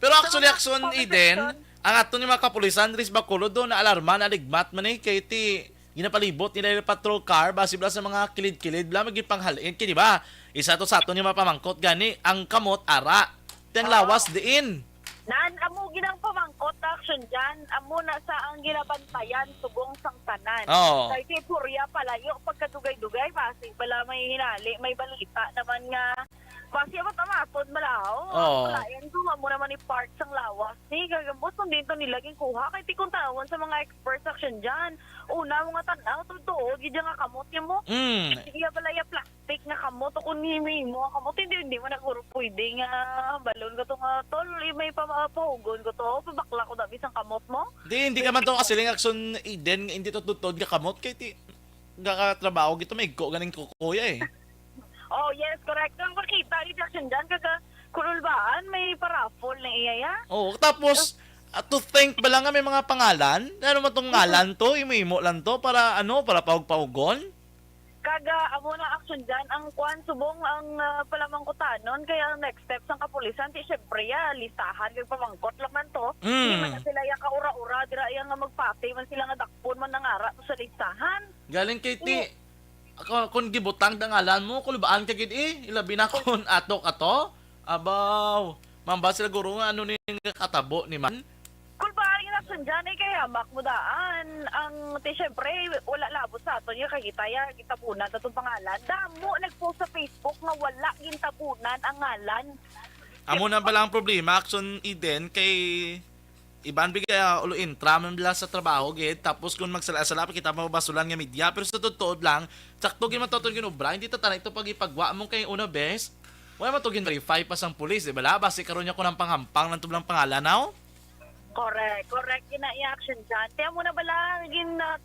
Pero actually, Action Eden, ang ato ni mga kapulisan, Riz Bacolod doon, na alarma, na ligmat man kay ti ginapalibot nila yung patrol car, basi bala sa mga kilid-kilid, bala magipanghalin, kaya diba? Isa to sa ato ni mga pamangkot, gani, ang kamot, ara. Teng lawas diin. Naan, amo ginang pamangkot action dyan. Amo na sa ang ginabantayan, subong sang tanan. Oo. Kaya kay Purya palayo, pagkadugay-dugay, basi bala may hinali, may balita naman nga. Basi abot amatod malaw. Oo. Palayan ko nga mo naman ni parts ang lawas. Ni, gagambos nung dito nilaging kuha. Kaya tikong tawon sa mga experts action dyan. Una, mga tanaw, totoo, gidya nga kamot niya mo. Iya balaya plastic nga kamot, o kung himi mo kamot, hindi mo na kuro pwede nga balon ko to nga tol, may pahugon ko to, pabakla ko na bisang kamot mo. Hindi ka man to kasi lang Action Eden, hindi to tutod ka kamot, kay ti gakatrabaho gito, may go ganing kukuya eh. Oh, yes, correct. Ang makita, reaction dyan, kululbaan, may paraffol na iyaya. Oh, tapos, to think ba lang nga may mga pangalan? Ano man tong ngalan to? Imo-imo lang to para para pahug-pahugon? Amo na action dyan, ang kwan, subong ang palamang kutanon, kaya ang next steps ng kapulisan, syempre listahan, kaya pamangkot lang man to. Hindi man na sila yung kaura-ura, dira yung magpati, man sila nga dakpon, man nangara to sa listahan. Galing kay ti, kung gibutang dangalan mo, kulubaan ka gid ilabi na kung atok ato. Abaw, mamba sila guro nga ni katabo ni man. Kulbaan yung action dyan, kaya hamak mo daan. Ang, syempre, wala labot sa ato niya, kagitaya, gitapunan, itong pangalan. Damo, nag-post sa Facebook nga wala gintapunan ang ngalan. Amo na pala ang problema, Action Eden, kay iban bigay ulo intra man bila sa trabaho gid, tapos kung magsala-sala kita mabasulan nga media, pero sa totoo lang sakto gid matuton ginobra, hindi ta tanay ito pag ipagwa mo kay una best wala matugin verify pa sang pulis, di ba? Basi karon niya ko ng panghampang ng tublang pangalan now. Correct ina i-action dyan. Kaya mo na bala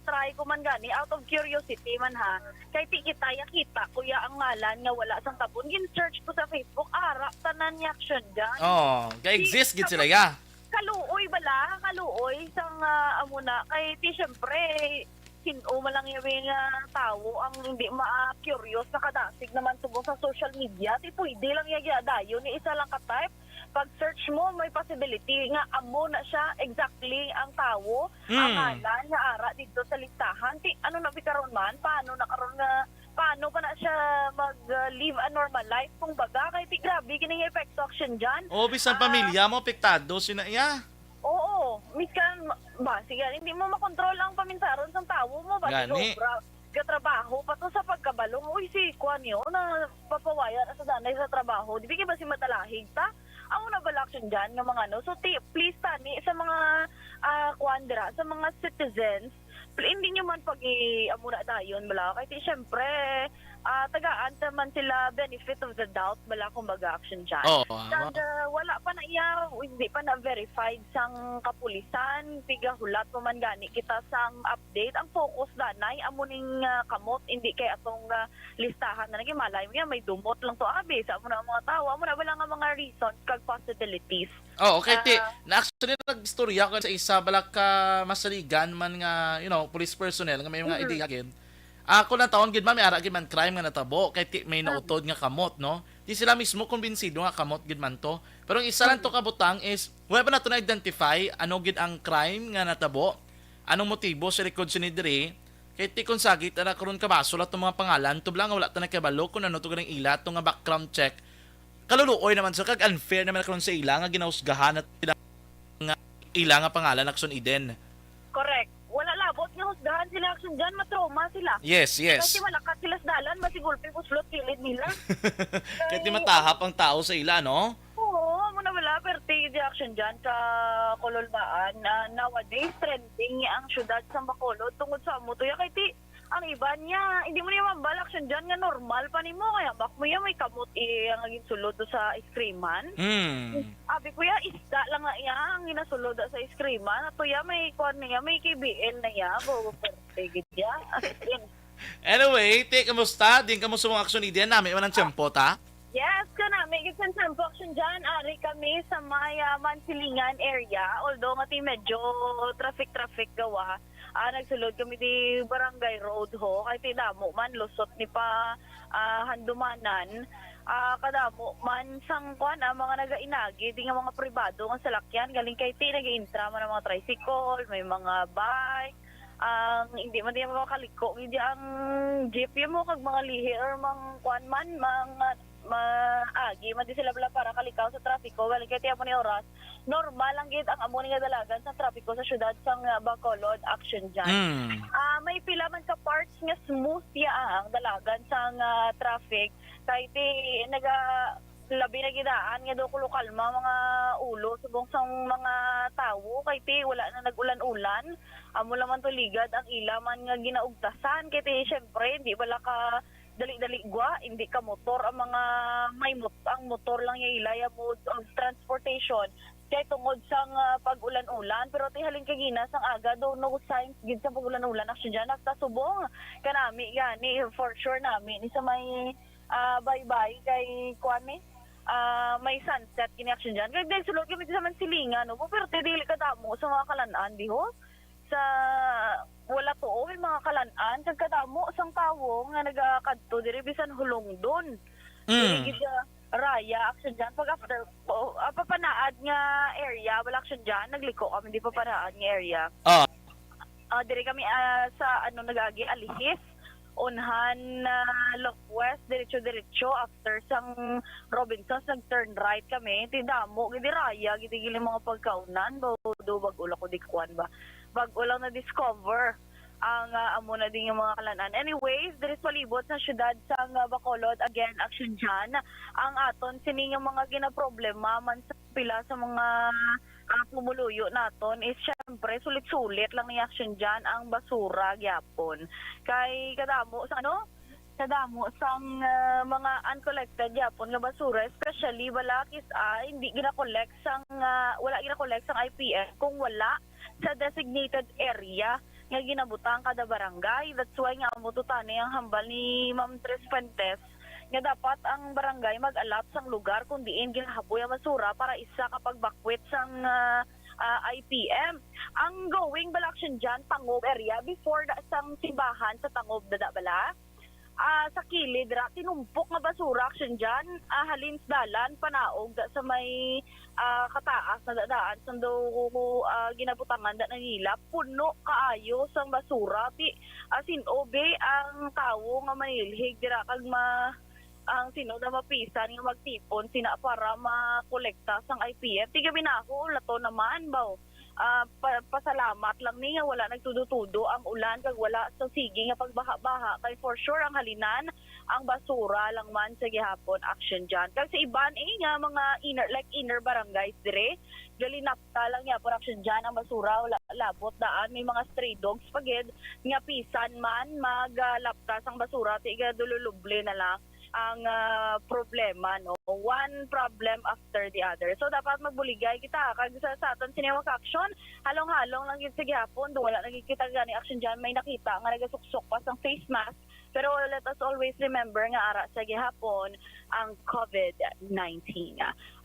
try ko man gani out of curiosity man ha. Kay ti kita kuya ang ngalan nga wala sang tabon, gin search ko sa Facebook, ara tanan ni action dyan. Oh, kay exist gid sila ya. Kaluoy sang amuna kay ti syempre sino man lang yung tao ang hindi ma-curious na kadasig naman subong sa social media, ti pwede lang yun ni isa lang ka-type. Pag search mo may possibility nga amo na siya exactly ang tao ang ngalan nga ara dito sa listahan. Ti ano na bikaron man, paano na karon nga paano pa na siya mag-live a normal life kung baga kay ti grabe kining epekto action dyan. Bisan pamilya mo apektado sina iya. Oo, miskan ba sige hindi mo makontrol ang paminsaron sa tawo mo ba Gani. sobra katrabaho pato sa pagkabalong uy si kuan yo na papawayan sa danay sa trabaho di ba si matalahig ta amo na bala action dyan nga mga ano so please tani sa mga kuan dira sa mga citizens hindi nyo man pag-iamuna dayon bala kay syempre tagaan man sila benefit of the doubt bala kung baga-action dyan. And wala pa na iya, hindi pa na verified sang kapulisan, pigahulat pa man gani kita sang update. Ang focus danay amuning kamot, hindi kay atong listahan na nagimalay mo may dumot lang to abi sa amo na mga tao, amo na wala nga mga reasons kag possibilities. Okay, na-actually nag-istorya ko sa isa balak ka masaligan man nga, police personnel nga may mga ideya gid. Ako na taon gid may ara gid man crime nga natabo kay may nautod nga kamot, no? Di sila mismo kumbinsido nga kamot gid man to. Pero ang isa lang to kabutang is wala pa nato na-identify ano gid ang crime nga natabo. Anong motibo sa likod sini diri? Kay ti kon sagit ana karon ka basulat tong mga pangalan tublang wala ta nakabalo kun ano to ganang ila to nga background check. Kaluluoy naman sa kag unfair naman karon sa ila nga ginahusgahan at nga ila nga pangalan Action Eden. Correct. Wala labot nga husgahan sila action dyan, matrauma sila. Yes. Kasi malakas sila sa dalan, masigulpi ko slot kilid nila. Kaya di matahap ang tao sa ila, no? Oo, muna wala, pero tigil di action dyan sa Kololbaan na nowadays trending ang syudad sa Bacolod tungod sa mutuya kay ti ang iba niya, hindi mo niya mabal action dyan nga normal pa ni mo, kaya bak mo yan may kamot ang aging sulod sa iskriman. Abi ko ya, isda lang na iya ang ginasulod sa iskriman. Ato ya, may kuwan niya, may KBL na ya. Tigil ya. Anyway, kamusta? Din kamusta mong Action Eden? Namin man ang tiyempo, ta? Yes, may gitsan sampo action dyan. Ari kami sa may Mansilingan area. Although nga medyo traffic gawa. Nagsulod kami di Barangay Road ho. Kaya tinamo man, lusot ni pa handumanan. Kadamo man sang kuan mga nagainagi di nga mga pribado nga salakyan galing kay ti nag-intra man ang mga tricycle, may mga bike. Hindi man di makaliko hindi ang jeep mo kag mga lihi or mga kuan man mga maagi man di sila bala para kalikaw sa trapiko galing kay ti amo ni oras normal lang gid ang amo ni nga dalagan sa trapiko sa syudad sang Bacolod action dyan. May pila man ka parts nga smooth ya ang dalagan sang traffic kay ti labi na gidaan nga do kulo kalma mga ulo subong sang mga tawo kay ti wala na nag-ulan-ulan amo laman to ligad ang ila man nga ginaugtasan kay ti syempre di bala ka dali-dali gwa, hindi ka motor ang mga ang motor lang yung ilaya mode of transportation kaya tungod sang pag-ulan-ulan pero tihalin kagina sang aga do no signs gid sa pag-ulan-ulan action dyan nagtasubong kanami gani for sure namin isa may bye-bye kay Kwame may sunset kini action dyan kaya dahil sulod kami sa Mansilingan no pero dili ka damo sa mga kalanaan di ho sa wala to may mga kalanaan kag kadamo sang tawo nga nagakadto diri bisan hulong don. Diri raya action dyan pag after papanaad nga area wala action dyan nagliko kami di papanaad nga area. Diri kami sa nagagi Alihis unhan Locwest diretso after sang Robinsons nag-turn right kami tidamo gidi raya gidi mga pagkaunan do bag-ula ko di kuan ba bago lang na-discover ang amo na din yung mga kalanan. Anyways, there is palibot sa syudad sa Bacolod. Again, action dyan. Ang aton, sining yung mga ginaproblema man sa pila sa mga pumuluyo naton is syempre sulit-sulit lang ni action dyan ang basura gyapon. Kay kadamo sa kadamo sang mga uncollected yapon nga basura especially wala hindi gina-collect sang wala gina-collect sang IPM kung wala sa designated area nga ginabutang kada barangay. That's why nga mututani ang hambal ni Ma'am Tres Fuentes nga dapat ang barangay mag-alap sang lugar kung diin ginahaboy ang basura para isa kapag bakwit sang IPM. Ang going bala action dyan, Tangob area before sang simbahan sa Tangob dada bala. sa kilid ra tinumpok nga basura action dyan halin sa dalan panaog da sa may kataas na daan sando ginabutangan da nangila puno kaayo sang basura ti sinobe ang tawo nga manilhig dira kag ang sino na mapisan nga magtipon sina para makolekta sang IPF ti gabi na ako lato naman baw. Pasalamat lang ni nga wala nagtudo-tudo ang ulan kag wala sa sige nga pagbaha-baha kay for sure ang halinan ang basura lang man sa gihapon action dyan kag sa iban nga mga inner barangays dire galinapta lang ya por action dyan ang basura wala labot daan may mga stray dogs pagid nga pisan man maglaptas ang basura ti dululuble na lang ang problema, no? One problem after the other. So, dapat magbuligay kita. Kag sa aton sinewak action, halong-halong lang yun sa gihapon. Doon wala nagkikita gani action dyan. May nakita nga nagasuksok pa sang face mask. Pero let us always remember nga ara sa gihapon ang COVID-19.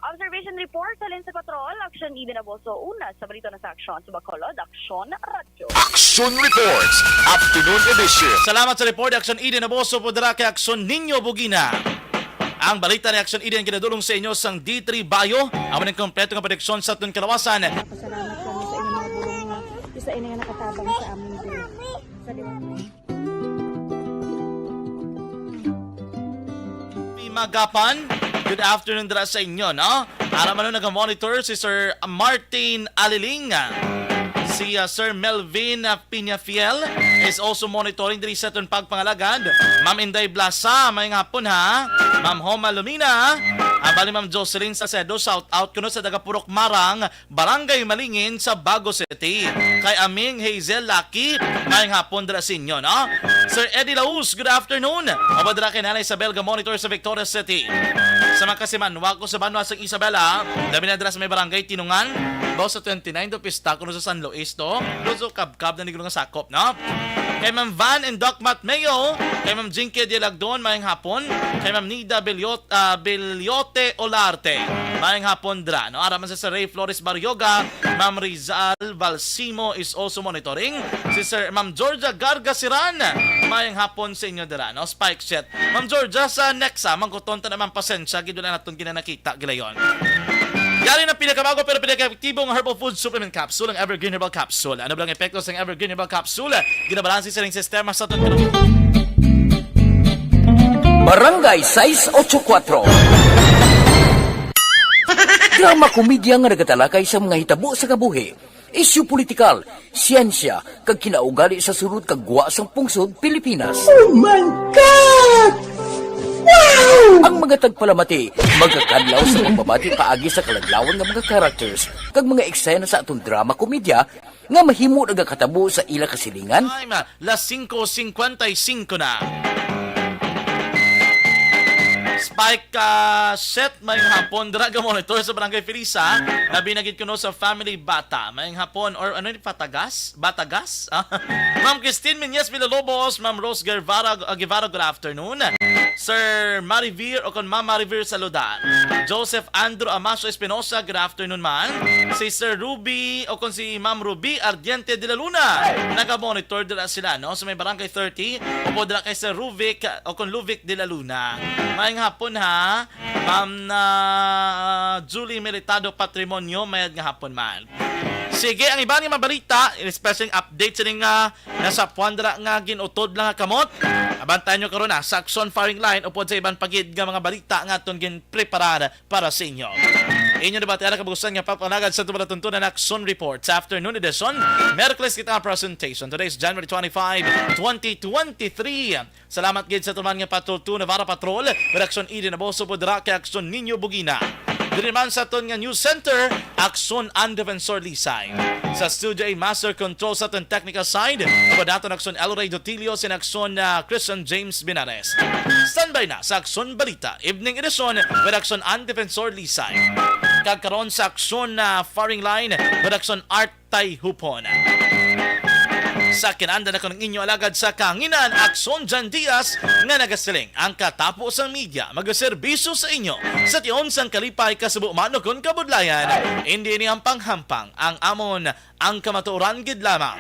Observation report halin sa Patrol, Action Eden Aboso, una sa balita na sa action sa Bacolod, Action Radio. Action Reports, Afternoon Edition. Salamat sa report Action Eden Aboso po dira kay Action Ninyo Bugina. Ang balita ni Action Eden ginadulong sa inyo sang D3 Bayo. Amo ng kompleto nga prediksyon sa atong kalawasan. Pasalamat kami sa inyong mga bulong nga isa ini nga nakatabang sa amin din. Sa Magapan. Good afternoon dira sa inyo, no? Para man nag-monitor si Sir Martin Aliling. Si Sir Melvin Piñafiel is also monitoring diri sa itong pagpangalagad. Ma'am Inday Blasa, may hapon ha. Ma'am Homa Lumina. Bali Ma'am Jocelyn Sacedo, shout out kuno sa Dagapurok Marang, Barangay Malingin sa Bago City. Kay Aming Hazel Lucky, may hapon dira sa inyo, no? Sir Eddie Laus, good afternoon. Mabadra kay Nanay Isabel monitor sa Victoria City. Sa mga kasimanwa ko sa Banwa sa Isabela, dami na dira sa may barangay Tinungan. Baw sa 29 do pista kuno sa San Luis to. Luzo kabkab na nigulo nga sakop, no? Kay Ma'am Van and Doc Matt Mayo, kay Ma'am Jinky Dialagdon, mayang hapon. Kay Ma'am Nida Beliote Olarte, mayang hapon dra, no? Araman sa Ray Flores Baryoga, Ma'am Rizal Valsimo is also monitoring. Si Sir Ma'am Georgia Gargasiran, mayang hapon sa inyo dira, no? Spike set. Ma'am Georgia sa Nexa, mangkuton ta naman pasensya, gid na naton ginanakita gilayon. Yari na pinakabago pero pinaka-epektibong herbal food supplement capsule, ang Evergreen Herbal Capsule. Ano ba ang epekto sa Evergreen Herbal Capsule? Ginabalansin sa ring sistema sa aton Barangay 684. Drama komedya nga nagatalakay sa mga hitabo sa kabuhi. Isyu politikal, siyensya, kag kinaugali sa sulod kag guwa sang pungsod Pilipinas. Oh my God! Wow! Ang mga tagpalamati, magkakadlaw sa pagbabati paagi sa kalaglawan ng mga characters kag mga eksena sa atong drama komedya nga mahimo nagakatabo sa ila kasilingan. Ay, las 5:55 na. Spike set mayong hapon draga monitor sa Barangay Felisa. Nabinagit ko no sa Family Bata mayong hapon or ano ni Batagas? Ma'am Christine Menyes Villalobos, Ma'am Rose Guevara, good afternoon. Sir Marivir o kon Ma'am Marivir Saludan. Joseph Andrew Amasio Espinosa, good afternoon man. Si Sir Ruby o kon si Ma'am Ruby Ardiente de la Luna. Naga-monitor dila sila no sa may Barangay 30 o dila kay Sir Ruvic o kon Luvic de la Luna. Mayong hapon ha, Ma'am Julie Militado Patrimonio, mayad nga hapon man. Sige, ang iba ni mabalita, especially update sa nga nasa puandra nga ginutod lang nga kamot. Abantayan nyo karon sa Action Firing Line upod sa ibang pagid nga mga balita nga itong gin-preparada para sa inyo. Inyo debate ara kabugusan nga papanagad sa tumalatuntunan na Action Report sa afternoon edition. Merkules kita ang presentation. Today is January 25, 2023. Salamat gid sa tuman nga Patrol 2 Navarra Patrol. Reaction Eden Aboso po dira kay Action Ninyo Bugina. Dili man sa aton nga News Center, Action and Defensor Lisay. Sa Studio A Master Control sa aton technical side, padaton Action Elray Dotilio sin Action Christian James Binares. Standby na sa Action Balita, Evening Edition with Action and Defensor Lisay. Kagkaroon sa Action Firing Line with Action Art Tay Hupon. Sa kinanda na kanang inyo alagad sa kanginan, Action Jan Diaz nga nagasiling ang katapo sa media magaserbisyo sa inyo sa tion sang kalipay kasubo mano kon kabudlayan. Hindi ni hampang-hampang ang amon ang kamatuoran gid lamang.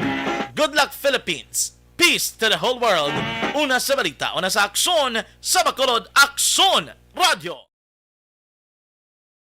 Good luck Philippines! Peace to the whole world. Una sa balita, una sa aksyon, sa Bacolod Aksyon Radio.